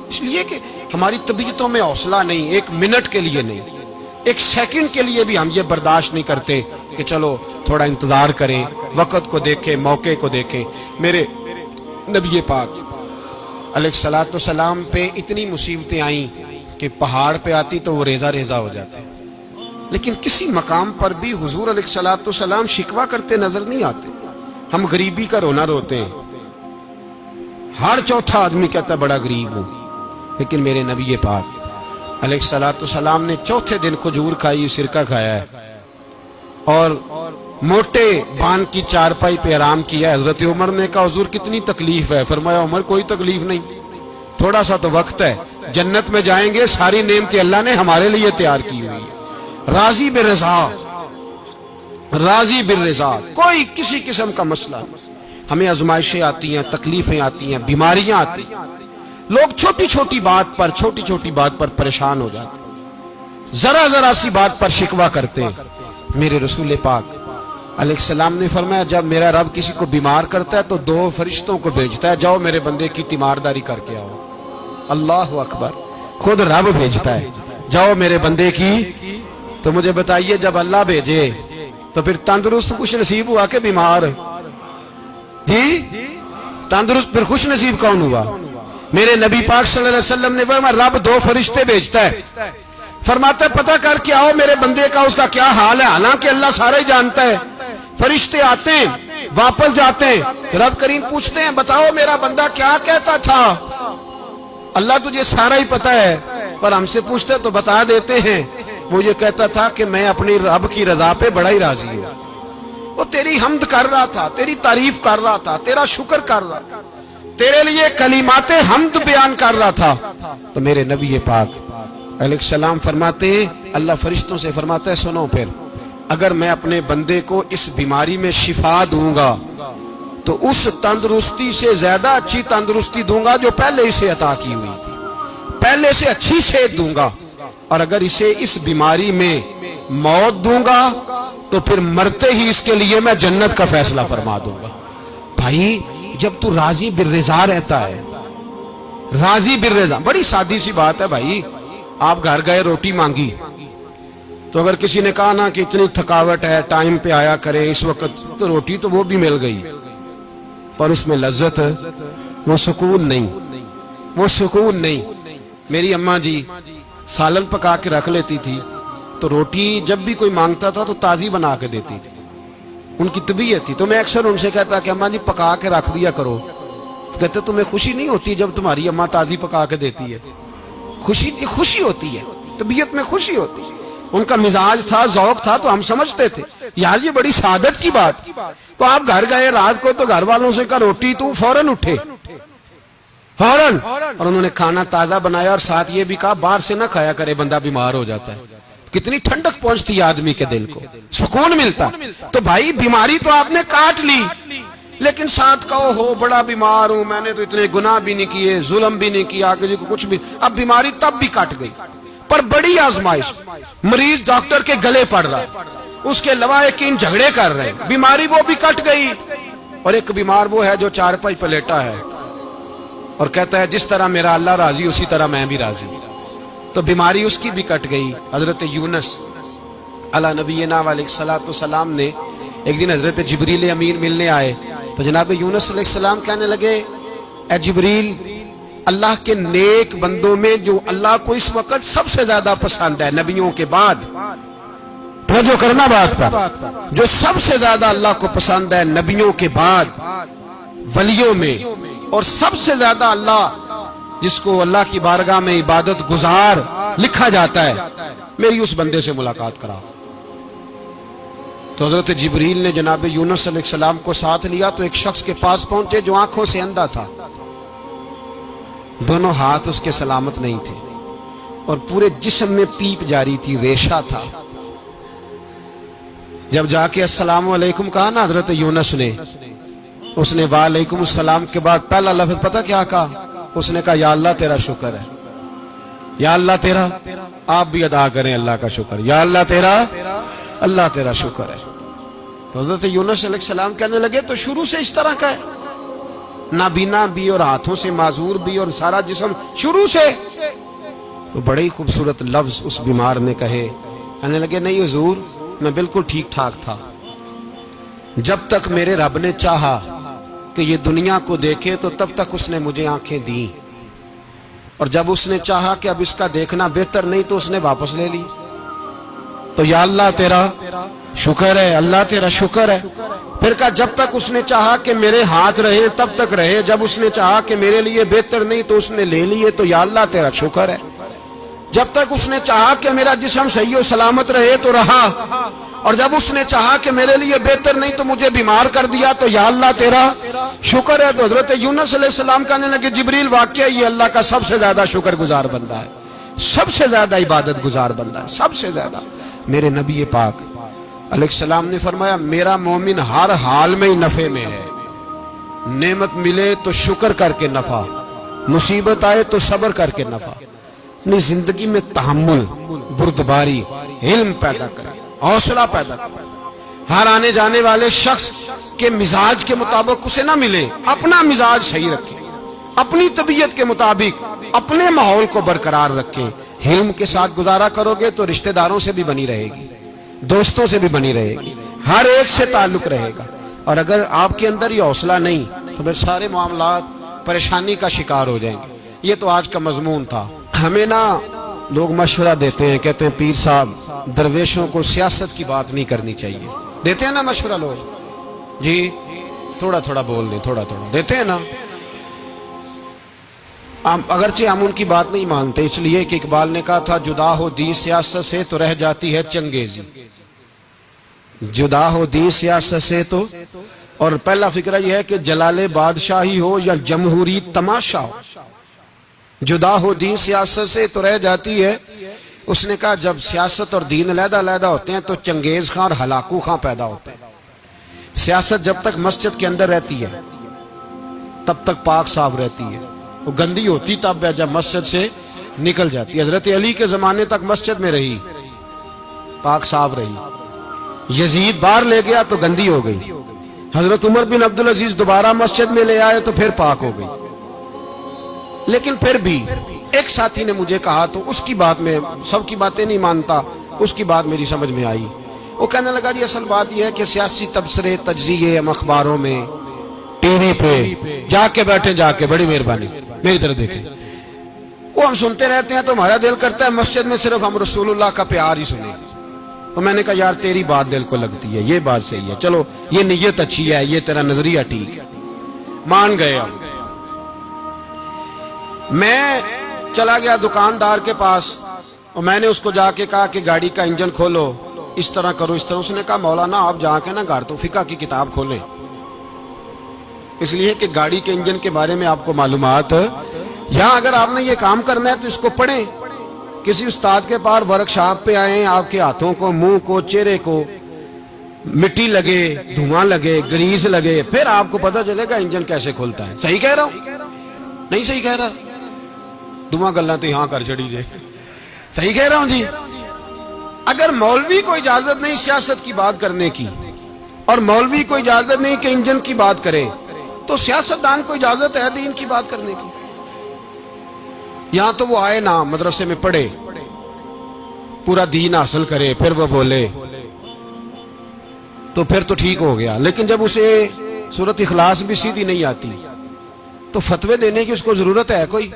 اس لیے کہ ہماری طبیعتوں میں حوصلہ نہیں، ایک منٹ کے لیے نہیں، ایک سیکنڈ کے لیے بھی ہم یہ برداشت نہیں کرتے کہ چلو تھوڑا انتظار کریں، وقت کو دیکھیں، موقع کو دیکھیں. میرے نبی پاک علیہ الصلوۃ والسلام پہ اتنی مصیبتیں آئیں کہ پہاڑ پہ آتی تو وہ ریزہ ریزہ ہو جاتے، لیکن کسی مقام پر بھی حضور علیہ الصلوۃ والسلام شکوہ کرتے نظر نہیں آتے. ہم غریبی کا رونا روتے ہیں، ہر چوتھا آدمی کہتا ہے بڑا غریب ہوں، لیکن میرے نبی پاک علیہ الصلوۃ والسلام نے چوتھے دن کھجور کھائی، سرکہ کھایا ہے اور موٹے بان کی چارپائی پہ آرام کیا. حضرت عمر نے کہا حضور کتنی تکلیف ہے؟ فرمایا عمر کوئی تکلیف نہیں، تھوڑا سا تو وقت ہے، جنت میں جائیں گے، ساری نعمتیں اللہ نے ہمارے لیے تیار کی ہوئی ہے. راضی بالرضا، راضی بالرضا، کوئی کسی قسم کا مسئلہ نہیں. ہمیں آزمائشیں آتی ہیں، تکلیفیں آتی ہیں، بیماریاں آتی ہیں، لوگ چھوٹی چھوٹی بات پر پریشان ہو جاتے ہیں، ذرا ذرا سی بات پر شکوہ کرتے ہیں. میرے رسول پاک علیہ السلام نے فرمایا جب میرا رب کسی کو بیمار کرتا ہے تو 2 فرشتوں کو بھیجتا ہے، جاؤ میرے بندے کی تیمارداری کر کے آؤ. اللہ اکبر، خود رب بھیجتا ہے، جاؤ میرے بندے کی. تو مجھے بتائیے جب اللہ بھیجے تو پھر تندرست خوش نصیب ہوا کہ بیمار؟ جی تندرست پھر خوش نصیب کون ہوا؟ میرے نبی پاک صلی اللہ علیہ وسلم نے فرمایا رب 2 فرشتے بھیجتا ہے، فرماتا ہے پتہ کر کے آؤ میرے بندے کا اس کا کیا حال ہے، حالانکہ اللہ سارا ہی جانتا ہے. فرشتے آتے ہیں، واپس جاتے ہیں، رب کریم پوچھتے ہیں بتاؤ میرا بندہ کیا کہتا تھا؟ اللہ تجھے سارا ہی پتہ ہے، پر ہم سے پوچھتے تو بتا دیتے ہیں. وہ یہ کہتا تھا کہ میں اپنی رب کی رضا پہ بڑا ہی راضی ہوں. وہ تیری حمد کر رہا تھا، تیری تعریف کر رہا تھا، تیرا شکر کر رہا تھا، تیرے لیے کلمات حمد بیان کر رہا تھا. تو میرے نبی پاک علیہ السلام فرماتے ہیں، اللہ فرشتوں سے فرماتا ہے سنو پھر اگر میں اپنے بندے کو اس بیماری میں شفا دوں گا تو اس تندرستی سے زیادہ اچھی تندرستی دوں گا جو پہلے اسے عطا کی ہوئی تھی، پہلے سے اچھی صحت دوں گا. اور اگر اسے اس بیماری میں موت دوں گا تو پھر مرتے ہی اس کے لیے میں جنت کا فیصلہ فرما دوں گا. بھائی جب تو راضی بالرضا رہتا ہے، راضی بالرضا، بڑی سادی سی بات ہے بھائی. آپ گھر گئے روٹی مانگی تو اگر کسی نے کہا نا کہ اتنی تھکاوٹ ہے ٹائم پہ آیا کریں اس وقت، تو روٹی تو وہ بھی مل گئی پر اس میں لذت، وہ سکون نہیں، وہ سکون نہیں. میری اماں جی سالن پکا کے رکھ لیتی تھی تو روٹی جب بھی کوئی مانگتا تھا تو تازی بنا کے دیتی تھی، ان کی طبیعت تھی. تو میں اکثر ان سے کہتا کہ اماں جی پکا کے رکھ دیا کرو. تو کہتے تمہیں خوشی نہیں ہوتی جب تمہاری اماں تازی پکا کے دیتی ہے؟ خوشی ہوتی ہے، طبیعت میں خوشی ہوتی ہے. ان کا مزاج تھا، ذوق تھا، تو ہم سمجھتے تھے یار یہ بڑی سعادت کی بات. تو آپ گھر گئے رات کو تو گھر والوں سے کہا روٹی، تو فوراً اٹھے فوراً، اور انہوں نے کھانا تازہ بنایا اور ساتھ یہ بھی کہا باہر سے نہ کھایا کرے بندہ بیمار ہو جاتا ہے. کتنی ٹھنڈک پہنچتی ہے آدمی کے دل کو، سکون ملتا. تو بھائی بیماری تو آپ نے کاٹ لی لیکن ساتھ کہو ہو بڑا بیمار ہوں، میں نے تو اتنے گناہ بھی نہیں کیے، ظلم بھی نہیں کیا، کسی کو کچھ بھی. اب بیماری تب بھی کٹ گئی پر بڑی آزمائش، مریض ڈاکٹر کے گلے پڑ رہا ہے، اس کے لواحقین جھگڑے کر رہے ہیں، بیماری وہ بھی کٹ گئی. اور ایک بیمار وہ ہے جو چارپائی پہ لیٹا ہے اور کہتا ہے جس طرح میرا اللہ راضی اسی طرح میں بھی راضی. تو بیماری اس کی بھی کٹ گئی. حضرت یونس علی نبینا علیہ الصلوۃ والسلام نے ایک دن حضرت جبریل امین ملنے آئے تو جناب یونس علیہ السلام کہنے لگے اے جبریل، اللہ کے نیک بندوں میں جو اللہ کو اس وقت سب سے زیادہ پسند ہے نبیوں کے بعد، توجہ کرنا بات پر، جو سب سے زیادہ اللہ کو پسند ہے نبیوں کے بعد ولیوں میں، اور سب سے زیادہ اللہ جس کو اللہ کی بارگاہ میں عبادت گزار لکھا جاتا ہے، میری اس بندے سے ملاقات کرا۔ تو حضرت جبریل نے جناب یونس علیہ السلام کو ساتھ لیا تو ایک شخص کے پاس پہنچے جو آنکھوں سے اندھا تھا، دونوں ہاتھ اس کے سلامت نہیں تھے اور پورے جسم میں پیپ جاری تھی، ریشہ تھا۔ جب جا کے السلام علیکم کہا نا حضرت یونس نے، اس نے وعلیکم السلام کے بعد پہلا لفظ پتہ کیا کہا؟ اس نے کہا یا اللہ تیرا شکر ہے، یا اللہ تیرا، آپ بھی ادا کریں اللہ کا شکر، یا اللہ تیرا، اللہ تیرا شکر ہے۔ تو حضرت یونس علیہ السلام کہنے لگے تو شروع سے اس طرح کا ہے، نابینا بھی اور ہاتھوں سے معذور بھی اور سارا جسم شروع سے؟ تو بڑے ہی خوبصورت لفظ اس بیمار نے کہے، کہنے لگے نہیں حضور، میں بالکل ٹھیک ٹھاک تھا، جب تک میرے رب نے چاہا کہ یہ دنیا کو دیکھے تو تب تک اس نے مجھے آنکھیں دیں، اور جب اس نے چاہا کہ اب اس کا دیکھنا بہتر نہیں تو اس نے واپس لے لی۔ تو یا اللہ تیرا شکر ہے، اللہ تیرا شکر ہے۔ پھر کہا جب تک اس نے چاہا کہ میرے ہاتھ رہے تب تک رہے، جب اس نے چاہا کہ میرے لیے بہتر نہیں تو اس نے لے لیے، تو یا اللہ تیرا شکر ہے۔ جب تک اس نے چاہا کہ میرا جسم صحیح و سلامت رہے تو رہا، اور جب اس نے چاہا کہ میرے لیے بہتر نہیں تو مجھے بیمار کر دیا، تو یا اللہ تیرا شکر ہے۔ تو حضرت یونس علیہ السلام کہنے لگے جبریل واقعہ یہ اللہ کا سب سے زیادہ شکر گزار بندہ ہے، سب سے زیادہ عبادت گزار بندہ ہے، سب سے زیادہ۔ میرے نبی پاک علیہ السلام نے فرمایا میرا مومن ہر حال میں ہی نفع میں ہے، نعمت ملے تو شکر کر کے نفع، مصیبت آئے تو صبر کر کے نفع، اپنی زندگی میں تحمل، بردباری، علم پیدا کرے، حوصلہ پیدا کرے۔ ہر آنے جانے والے شخص کے مزاج کے مطابق اسے نہ ملے، اپنا مزاج صحیح رکھے، اپنی طبیعت کے مطابق اپنے ماحول کو برقرار رکھیں۔ علم کے ساتھ گزارا کرو گے تو رشتہ داروں سے بھی بنی رہے گی، دوستوں سے بھی بنی رہے گی، ہر ایک سے تعلق رہے گا۔ اور اگر آپ کے اندر یہ حوصلہ نہیں تو پھر سارے معاملات پریشانی کا شکار ہو جائیں گے۔ یہ تو آج کا مضمون تھا۔ ہمیں نا لوگ مشورہ دیتے ہیں، کہتے ہیں پیر صاحب درویشوں کو سیاست کی بات نہیں کرنی چاہیے، دیتے ہیں نا مشورہ لوگ؟ جی تھوڑا تھوڑا بول دیں، تھوڑا تھوڑا دیتے ہیں نا۔ اگرچہ ہم ان کی بات نہیں مانتے، اس لیے کہ اقبال نے کہا تھا جدا ہو دین سیاست سے تو رہ جاتی ہے چنگیزی، جدا ہو دین سیاست سے تو، اور پہلا فکرہ یہ ہے کہ جلال بادشاہی ہو یا جمہوری تماشا ہو، جدا ہو دین سیاست سے تو رہ جاتی ہے۔ اس نے کہا جب سیاست اور دین علیحدہ علیحدہ ہوتے ہیں تو چنگیز خان اور ہلاکو خان پیدا ہوتے ہیں۔ سیاست جب تک مسجد کے اندر رہتی ہے تب تک پاک صاف رہتی ہے، وہ گندی ہوتی تب ہے جب مسجد سے نکل جاتی ہے۔ حضرت علی کے زمانے تک مسجد میں رہی، پاک صاف رہی، یزید باہر لے گیا تو گندی ہو گئی، حضرت عمر بن عبدالعزیز دوبارہ مسجد میں لے آئے تو پھر پاک ہو گئی۔ لیکن پھر بھی ایک ساتھی نے مجھے کہا تو اس کی بات میں، سب کی باتیں نہیں مانتا، اس کی بات میری سمجھ میں آئی۔ وہ کہنے لگا جی اصل بات یہ ہے کہ سیاسی تبصرے تجزیے ہم اخباروں میں ٹی وی پہ جا کے بیٹھے، جا کے بڑی مہربانی میری طرف دیکھیں، وہ ہم سنتے رہتے ہیں تو ہمارا دل کرتا ہے مسجد میں صرف ہم رسول اللہ کا پیار ہی سنیں۔ تو میں نے کہا یار تیری بات دل کو لگتی ہے، یہ بات صحیح ہے، چلو یہ نیت اچھی ہے، یہ تیرا نظریہ ٹھیک ہے، مان گئے ہم۔ میں چلا گیا دکاندار کے پاس اور میں نے اس کو جا کے کہا کہ گاڑی کا انجن کھولو، اس طرح کرو، اس طرح۔ اس نے کہا مولانا آپ جا کے نا گھر تو فقہ کی کتاب کھولیں، اس لیے کہ گاڑی کے انجن کے بارے میں آپ کو معلومات، یہاں اگر آپ نے یہ کام کرنا ہے تو اس کو پڑھیں، کسی استاد کے پاس ورکشاپ پہ آئیں، آپ کے ہاتھوں کو، منہ کو، چہرے کو مٹی لگے، دھواں لگے، گریس لگے، پھر آپ کو پتہ چلے گا انجن کیسے کھلتا ہے۔ صحیح کہہ رہا ہوں؟ نہیں صحیح کہہ رہا؟ دعا گلا تو یہاں کر چڑی جائے، صحیح کہہ رہا ہوں جی؟ اگر مولوی کو اجازت نہیں سیاست کی بات کرنے کی، اور مولوی کو اجازت نہیں کہ انجن کی بات کرے، تو سیاستدان کو اجازت ہے دین کی بات کرنے کی؟ یہاں تو وہ آئے نا مدرسے میں پڑھے، پورا دین حاصل کرے، پھر وہ بولے تو پھر تو ٹھیک ہو گیا، لیکن جب اسے سورۃ اخلاص بھی سیدھی نہیں آتی تو فتوے دینے کی اس کو ضرورت ہے کوئی؟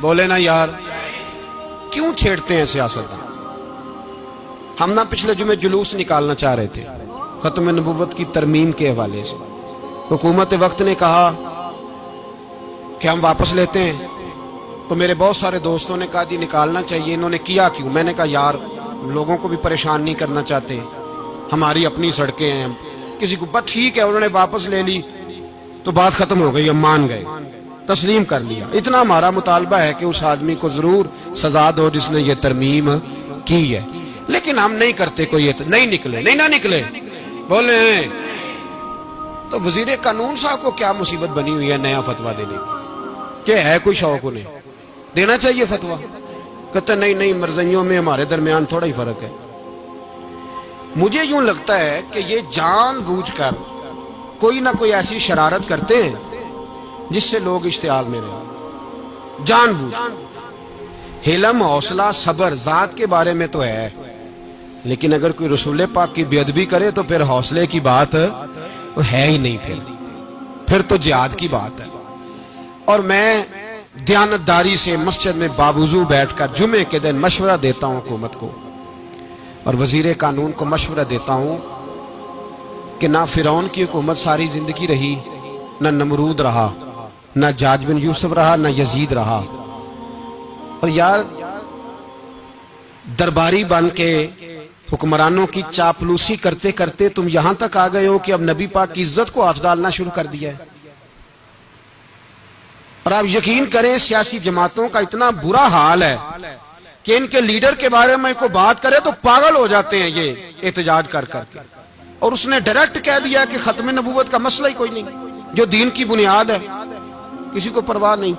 بولے نا یار، کیوں چھیڑتے ہیں سیاست؟ ہم نہ پچھلے جمعے جلوس نکالنا چاہ رہے تھے ختم نبوت کی ترمیم کے حوالے سے، حکومت وقت نے کہا کہ ہم واپس لیتے ہیں، تو میرے بہت سارے دوستوں نے کہا جی نکالنا چاہیے، انہوں نے کیا کیوں؟ میں نے کہا یار لوگوں کو بھی پریشان نہیں کرنا چاہتے، ہماری اپنی سڑکیں ہیں، کسی کو بس ٹھیک ہے، انہوں نے واپس لے لی تو بات ختم ہو گئی، ہم مان گئے، تسلیم کر لیا۔ اتنا ہمارا مطالبہ ہے کہ اس آدمی کو ضرور سزا دو جس نے یہ ترمیم کی ہے، لیکن ہم نہیں کرتے، کوئی نہیں نکلے، نہیں نہ نکلے بولے ہیں۔ تو وزیر قانون صاحب کو کیا مصیبت بنی ہوئی ہے نیا فتویٰ دینے کی؟ کہ ہے کوئی شوق انہیں دینا چاہیے فتویٰ؟ کہتے نہیں مرضیوں میں ہمارے درمیان تھوڑا ہی فرق ہے۔ مجھے یوں لگتا ہے کہ یہ جان بوجھ کر کوئی نہ کوئی ایسی شرارت کرتے ہیں جس سے لوگ اشتعال میں رہیں، جان بوجھ۔ حلم، حوصلہ، صبر ذات کے بارے میں تو ہے، لیکن اگر کوئی رسول پاک کی بے ادبی کرے تو پھر حوصلے کی بات ہے ہی نہیں، پھر تو جہاد کی بات ہے۔ اور میں دیانتداری سے مسجد میں باوضو بیٹھ کر جمعے کے دن مشورہ دیتا ہوں حکومت کو اور وزیر قانون کو مشورہ دیتا ہوں کہ نہ فرعون کی حکومت ساری زندگی رہی، نہ نمرود رہا، نہ جاج بن یوسف رہا، نہ یزید رہا، اور یار درباری بن کے حکمرانوں کی چاپلوسی کرتے کرتے تم یہاں تک آ گئے ہو کہ اب نبی پاک کی عزت کو ہاتھ ڈالنا شروع کر دیا ہے۔ اور آپ یقین کریں سیاسی جماعتوں کا اتنا برا حال ہے کہ ان کے لیڈر کے بارے میں کوئی بات کرے تو پاگل ہو جاتے ہیں یہ احتجاج کر کر کے، اور اس نے ڈائریکٹ کہہ دیا کہ ختم نبوت کا مسئلہ ہی کوئی نہیں، جو دین کی بنیاد ہے، کسی کو پرواہ نہیں۔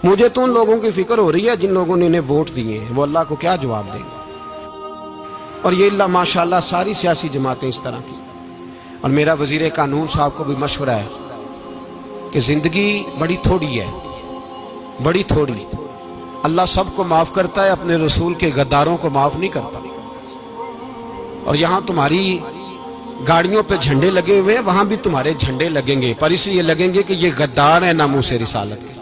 مجھے تو ان لوگوں کی فکر ہو رہی ہے جن لوگوں نے انہیں ووٹ دیے ہیں، وہ اللہ کو کیا جواب دیں گے؟ اور یہ اللہ ماشاءاللہ ساری سیاسی جماعتیں اس طرح کی۔ اور میرا وزیر قانون صاحب کو بھی مشورہ ہے کہ زندگی بڑی تھوڑی ہے، بڑی تھوڑی، اللہ سب کو معاف کرتا ہے، اپنے رسول کے غداروں کو معاف نہیں کرتا۔ اور یہاں تمہاری گاڑیوں پہ جھنڈے لگے ہوئے ہیں، وہاں بھی تمہارے جھنڈے لگیں گے، پر اس لیے لگیں گے کہ یہ غدار ہیں ناموس رسالت کے،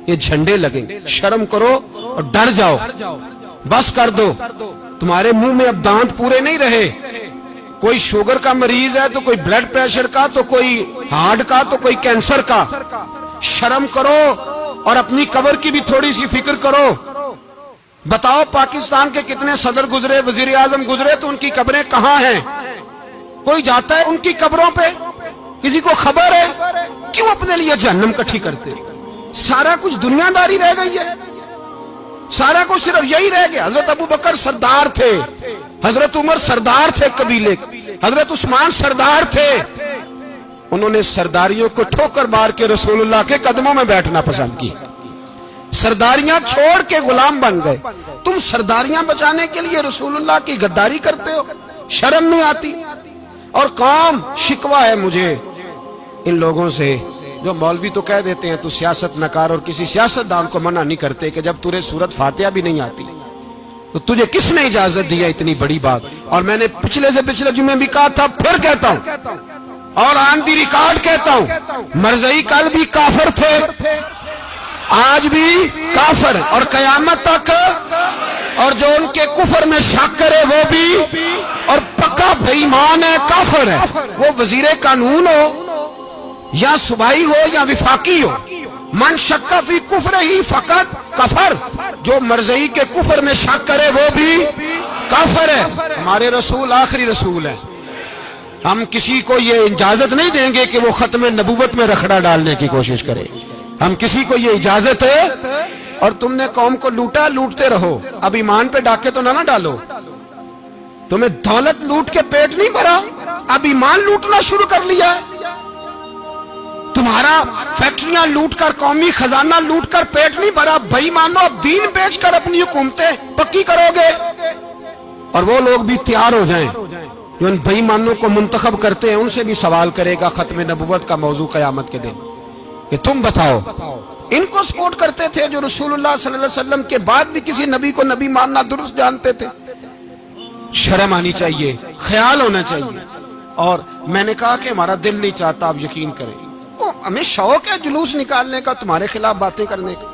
یہ جھنڈے لگیں گے۔ شرم کرو اور ڈر جاؤ، بس کر دو، تمہارے منہ میں اب دانت پورے نہیں رہے۔ کوئی شوگر کا مریض ہے تو کوئی بلڈ پریشر کا، تو کوئی ہارٹ کا، تو کوئی کینسر کا۔ شرم کرو اور اپنی قبر کی بھی تھوڑی سی فکر کرو۔ بتاؤ پاکستان کے کتنے صدر گزرے، وزیر اعظم گزرے، تو ان کی قبریں کہاں ہیں؟ کوئی جاتا ہے ان کی قبروں پہ؟ کسی کو خبر ہے؟ کیوں اپنے لیے جہنم کٹھی کرتے؟ سارا کچھ دنیا داری رہ گئی ہے، سارا کچھ صرف یہی رہ گیا۔ حضرت ابو بکر سردار تھے، حضرت عمر سردار تھے قبیلے، حضرت عثمان سردار تھے، انہوں نے سرداریوں کو ٹھوکر مار کے رسول اللہ کے قدموں میں بیٹھنا پسند کی، سرداریاں چھوڑ کے غلام بن گئے۔ تم سرداریاں بچانے کے لیے رسول اللہ کی غداری کرتے ہو، شرم نہیں آتی؟ اور قوم شکوہ ہے مجھے ان لوگوں سے جو مولوی تو کہہ دیتے ہیں تو سیاست نکار، اور کسی سیاست دان کو منع نہیں کرتے کہ جب تجھے سورت فاتحہ بھی نہیں آتی تو تجھے کس نے اجازت دیا اتنی بڑی بات؟ اور میں نے پچھلے سے پچھلے جمعے بھی کہا تھا، پھر کہتا ہوں اور آن دی ریکارڈ کہتا ہوں، مرزائی کل بھی کافر تھے، آج بھی کافر، اور قیامت تک، اور جو ان کے کفر میں شک کرے وہ بھی، اور پکا بے ایمان ہے، کافر ہے۔ وہ وزیر قانون ہو یا صوبائی ہو یا وفاقی ہو، من شک فی کفر ہی فقط کفر، جو مرزائی کے کفر میں شک کرے وہ بھی کافر ہے۔ ہمارے رسول آخری رسول ہے، ہم کسی کو یہ اجازت نہیں دیں گے کہ وہ ختم نبوت میں رکھڑا ڈالنے کی کوشش کرے، ہم کسی کو یہ اجازت ہے۔ اور تم نے قوم کو لوٹا، لوٹتے رہو، اب ایمان پہ ڈاکے تو نہ ڈالو۔ تمہیں دولت لوٹ کے پیٹ نہیں بھرا، اب ایمان لوٹنا شروع کر لیا ہے۔ تمہارا فیکٹریاں لوٹ کر، قومی خزانہ لوٹ کر پیٹ نہیں بھرا، بھائی مانو اب دین بیچ کر اپنی حکومتیں پکی کرو گے۔ اور وہ لوگ بھی تیار ہو جائیں جو ان بھائی مانوں کو منتخب کرتے ہیں، ان سے بھی سوال کرے گا ختم نبوت کا موضوع قیامت کے دن کہ تم بتاؤ، ان کو سپورٹ کرتے تھے جو رسول اللہ صلی اللہ علیہ وسلم کے بعد بھی کسی نبی کو نبی ماننا درست جانتے تھے؟ شرم آنی چاہیے، خیال ہونا چاہیے۔ اور میں نے کہا کہ ہمارا دل نہیں چاہتا، آپ یقین کریں، ہمیں شوق ہے جلوس نکالنے کا، تمہارے خلاف باتیں کرنے کا۔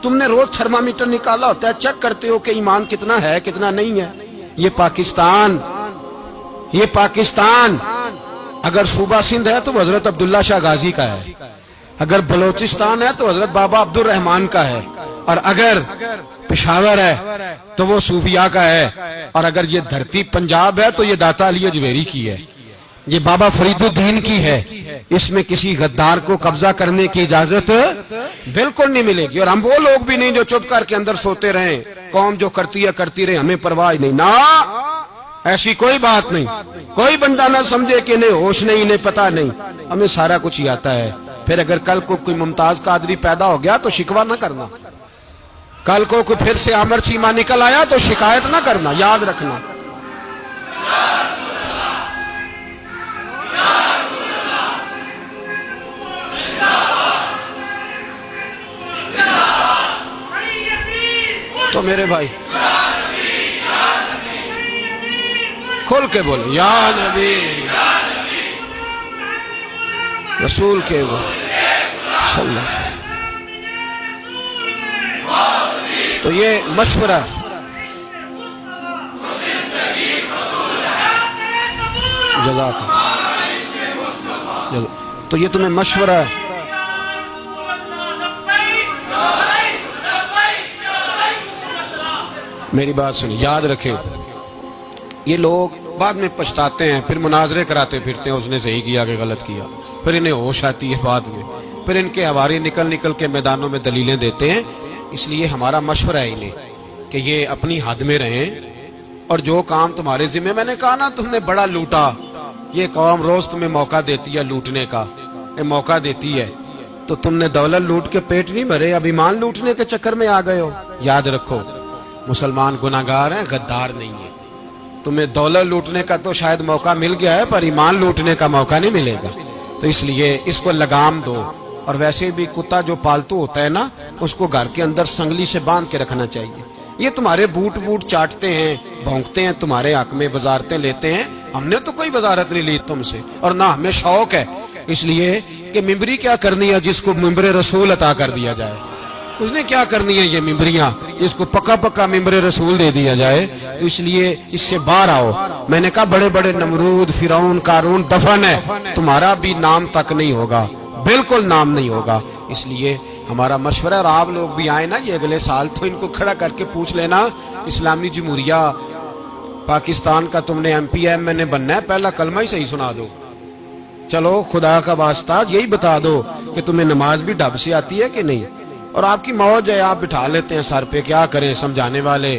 تم نے روز تھرمامیٹر نکالا ہوتا ہے، چیک کرتے ہو کہ ایمان کتنا ہے کتنا نہیں ہے۔ یہ پاکستان اگر صوبہ سندھ ہے تو وہ حضرت عبداللہ شاہ غازی کا ہے، اگر بلوچستان ہے تو حضرت بابا عبد الرحمان کا ہے، اور اگر پشاور ہے تو وہ صوفیاء کا ہے، اور اگر یہ دھرتی پنجاب ہے تو یہ داتا علی اجویری کی ہے، یہ بابا فرید الدین کی ہے۔ اس میں کسی غدار کو قبضہ کرنے کی اجازت بالکل نہیں ملے گی، اور ہم وہ لوگ بھی نہیں جو چپ کر کے اندر سوتے رہیں، قوم جو کرتی ہے کرتی رہے، ہمیں پرواہ نہیں، نہ ایسی کوئی بات نہیں۔ کوئی بندہ نہ سمجھے کہ انہیں ہوش نہیں، انہیں پتہ نہیں، ہمیں سارا کچھ ہی آتا ہے۔ پھر اگر کل کو کوئی ممتاز قادری پیدا ہو گیا تو شکوہ نہ کرنا، کل کو کوئی پھر سے عامر چیمہ نکل آیا تو شکایت نہ کرنا، یاد رکھنا۔ تو میرے بھائی کھل کے بولے یا نبی رسول کے وہ صلی اللہ۔ تو یہ مشورہ، جزاک اللہ، تو یہ تمہیں مشورہ ہے۔ میری بات سنیں، یاد رکھیں، یہ لوگ بعد میں پچھتاتے ہیں، پھر مناظرے کراتے پھرتے ہیں، اس نے صحیح کیا کہ غلط کیا، پھر انہیں ہوش آتی ہے بعد میں، پھر ان کے حواری نکل نکل کے میدانوں میں دلیلیں دیتے ہیں۔ اس لیے ہمارا مشورہ ہے انہیں کہ یہ اپنی حد میں رہیں، اور جو کام تمہارے ذمہ، میں نے کہا نا تم نے بڑا لوٹا، یہ قوم روز تمہیں موقع دیتی ہے لوٹنے کا، یہ موقع دیتی ہے، تو تم نے دولت لوٹ کے پیٹ نہیں بھرے، اب ایمان لوٹنے کے چکر میں آ گئے ہو۔ یاد رکھو، مسلمان گناہگار ہیں، غدار نہیں ہیں۔ تمہیں دولت لوٹنے کا تو شاید موقع مل گیا ہے، پر ایمان لوٹنے کا موقع نہیں ملے گا، تو اس لیے اس کو لگام دو۔ اور ویسے بھی کتا جو پالتو ہوتا ہے نا، اس کو گھر کے اندر سنگلی سے باندھ کے رکھنا چاہیے۔ یہ تمہارے بوٹ چاٹتے ہیں، بھونکتے ہیں تمہارے حق میں، وزارتیں لیتے ہیں، ہم نے تو کوئی وزارت نہیں لی تم سے، اور نہ ہمیں شوق ہے اس لیے کہ ممبری کیا کرنی ہے جس کو ممبر رسول عطا کر دیا جائے، اس نے کیا کرنی ہے یہ ممبریاں جس کو پکا پکا ممبر رسول دے دیا جائے، تو اس لیے اس سے باہر آؤ۔ میں نے کہا بڑے بڑے نمرود، فرعون، قارون دفن ہے، تمہارا بھی نام تک نہیں ہوگا، بالکل نام نہیں ہوگا۔ اس لیے ہمارا مشورہ، اور آپ لوگ بھی آئے نا یہ اگلے سال، تو ان کو کھڑا کر کے پوچھ لینا، اسلامی جمہوریہ پاکستان کا تم نے ایم پی ایم نے بننا ہے، پہلا کلمہ ہی صحیح سنا دو، چلو خدا کا واسطہ یہی بتا دو کہ تمہیں نماز بھی ڈھب سے آتی ہے کہ نہیں، اور آپ کی موج ہے، آپ بٹھا لیتے ہیں سر پہ، کیا کریں، سمجھانے والے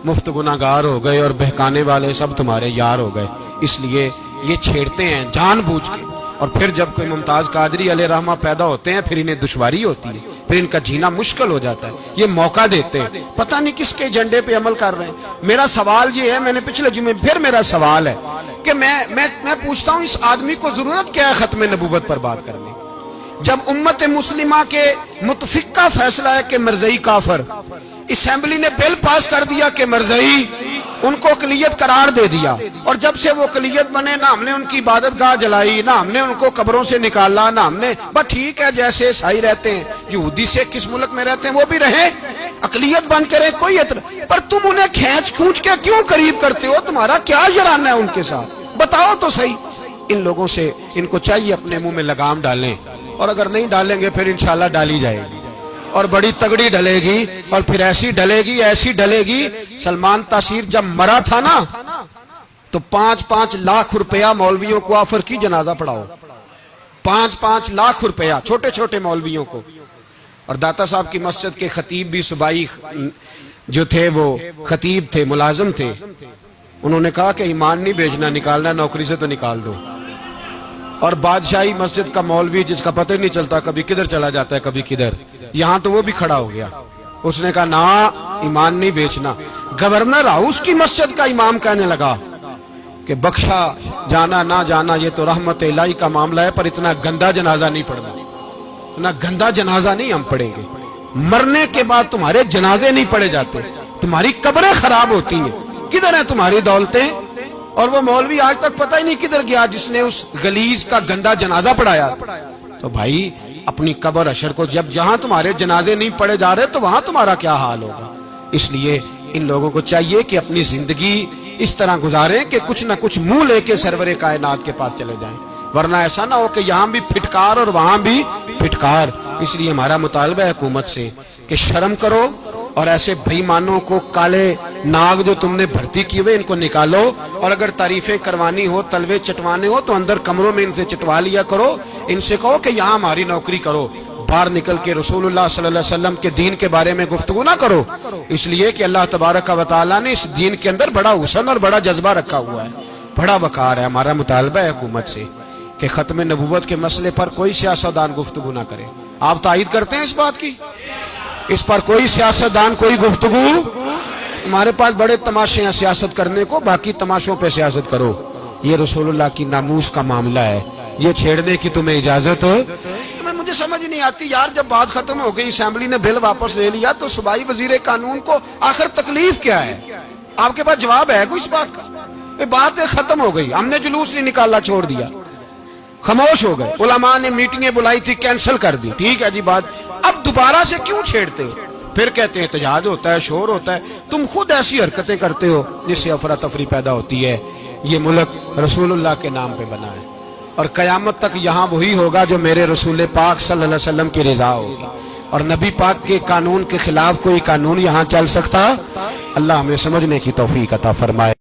مفت گناہگار ہو گئے اور بہکانے والے سب تمہارے یار ہو گئے۔ اس لیے یہ چھیڑتے ہیں جان بوجھ کے، اور پھر جب کوئی ممتاز قادری علیہ رحمہ پیدا ہوتے ہیں پھر انہیں دشواری ہوتی ہے، پھر ان کا جینا مشکل ہو جاتا ہے، یہ موقع دیتے ہیں، پتہ نہیں کس کے ایجنڈے پہ عمل کر رہے ہیں۔ میرا سوال یہ ہے، میں نے پچھلے جمعے پھر میرا سوال ہے کہ میں پوچھتا ہوں اس آدمی کو ضرورت کیا ہے ختم نبوت پر بات کرنے، جب امت مسلمہ کے متفق کا فیصلہ ہے کہ مرزائی کافر، اسمبلی نے بل پاس کر دیا کہ مرزائی، ان کو اقلیت قرار دے دیا، اور جب سے وہ اقلیت بنے نہ ہم نے ان کی عبادت گاہ جلائی، نہ ہم نے ان کو قبروں سے نکالا، نہ ہم نے، بس ٹھیک ہے جیسے عیسائی رہتے ہیں، یہودی سے کس ملک میں رہتے ہیں وہ بھی رہیں، اقلیت بن کے رہے، کوئی اعتراض، پر تم انہیں کھینچ کھونچ کے کیوں قریب کرتے ہو؟ تمہارا کیا جرانہ ہے ان کے ساتھ؟ بتاؤ تو صحیح۔ ان لوگوں سے ان کو چاہیے اپنے منہ میں لگام ڈالیں، اور اگر نہیں ڈالیں گے پھر انشاءاللہ ڈالی جائے گی، اور بڑی تگڑی ڈلے گی، اور پھر ایسی ڈلے گی ایسی ڈلے گی۔ سلمان تاثیر جب مرا تھا نا تو 5-5 لاکھ روپیہ مولویوں کو آفر کی جنازہ پڑھاؤ، 5-5 لاکھ روپیہ چھوٹے چھوٹے مولویوں کو۔ اور داتا صاحب کی مسجد کے خطیب بھی صوبائی جو تھے وہ خطیب تھے، ملازم تھے، انہوں نے کہا کہ ایمان نہیں بیچنا، نکالنا نوکری سے تو نکال دو۔ اور بادشاہی مسجد کا مولوی جس کا پتہ نہیں چلتا کبھی کدھر چلا جاتا ہے کبھی کدھر، یہاں تو وہ بھی کھڑا ہو گیا، اس نے کہا نا ایمان نہیں بیچنا۔ گورنر ہاؤس کی مسجد کا امام کہنے لگا کہ بخشا جانا نہ جانا یہ تو رحمت الہی کا معاملہ ہے، پر اتنا گندا جنازہ نہیں پڑھنا، اتنا گندا جنازہ نہیں ہم پڑھیں گے، مرنے کے بعد تمہارے جنازے نہیں پڑھے جاتے، تمہاری قبریں خراب ہوتی ہیں، کدھر ہیں تمہاری دولتیں؟ اور وہ مولوی آج تک پتہ ہی نہیں کدھر گیا جس نے اس غلیظ کا گندا جنازہ پڑھایا. تو بھائی اپنی قبر حشر کو جب جہاں تمہارے جنازے نہیں پڑھے جا رہے تو وہاں تمہارا کیا حال ہوگا. اس لیے ان لوگوں کو چاہیے کہ اپنی زندگی اس طرح گزاریں کہ کچھ نہ کچھ منہ لے کے سرور کائنات کے پاس چلے جائیں، ورنہ ایسا نہ ہو کہ یہاں بھی پھٹکار اور وہاں بھی پھٹکار. اس لیے ہمارا مطالبہ ہے حکومت سے کہ شرم کرو اور ایسے بھائی مانوں کو، کالے ناگ جو تم نے بھرتی کی ہوئے ان کو نکالو، اور اگر تعریفیں کروانی ہو، تلوے چٹوانے ہو تو اندر کمروں میں ان سے چٹوا لیا کرو. ان سے کہو کہ یہاں ہماری نوکری کرو، باہر نکل کے رسول اللہ صلی اللہ علیہ وسلم کے دین کے بارے میں گفتگو نہ کرو. اس لیے کہ اللہ تبارک و تعالیٰ نے اس دین کے اندر بڑا حسن اور بڑا جذبہ رکھا ہوا ہے، بڑا وقار ہے. ہمارا مطالبہ ہے حکومت سے کہ ختم نبوت کے مسئلے پر کوئی سیاستدان گفتگو نہ کرے. آپ تائید کرتے ہیں اس بات کی؟ اس پر کوئی سیاستدان کوئی گفتگو. ہمارے پاس بڑے تماشے ہیں سیاست کرنے کو، باقی تماشوں پہ سیاست کرو. یہ رسول اللہ کی ناموس کا معاملہ ہے، یہ چھیڑنے کی تمہیں اجازت ہو؟ مجھے سمجھ نہیں آتی یار، جب بات ختم ہو گئی، اسمبلی نے بل واپس لے لیا، تو صوبائی وزیر قانون کو آخر تکلیف کیا ہے؟ آپ کے پاس جواب ہے کوئی اس بات کا؟ بات ختم ہو گئی، ہم نے جلوس نہیں نکالا، چھوڑ دیا، خاموش ہو گئے. علماء نے میٹنگیں بلائی تھی، کینسل کر دی، ٹھیک ہے جی بات. اب دوبارہ سے کیوں چھیڑتے ہو؟ پھر کہتے ہیں احتجاج ہوتا ہے، شور ہوتا ہے. تم خود ایسی حرکتیں کرتے ہو جس سے افراتفری پیدا ہوتی ہے. یہ ملک رسول اللہ کے نام پہ بنا ہے، اور قیامت تک یہاں وہی ہوگا جو میرے رسول پاک صلی اللہ علیہ وسلم کی رضا ہوگی، اور نبی پاک کے قانون کے خلاف کوئی قانون یہاں چل سکتا؟ اللہ ہمیں سمجھنے کی توفیق عطا فرمائے.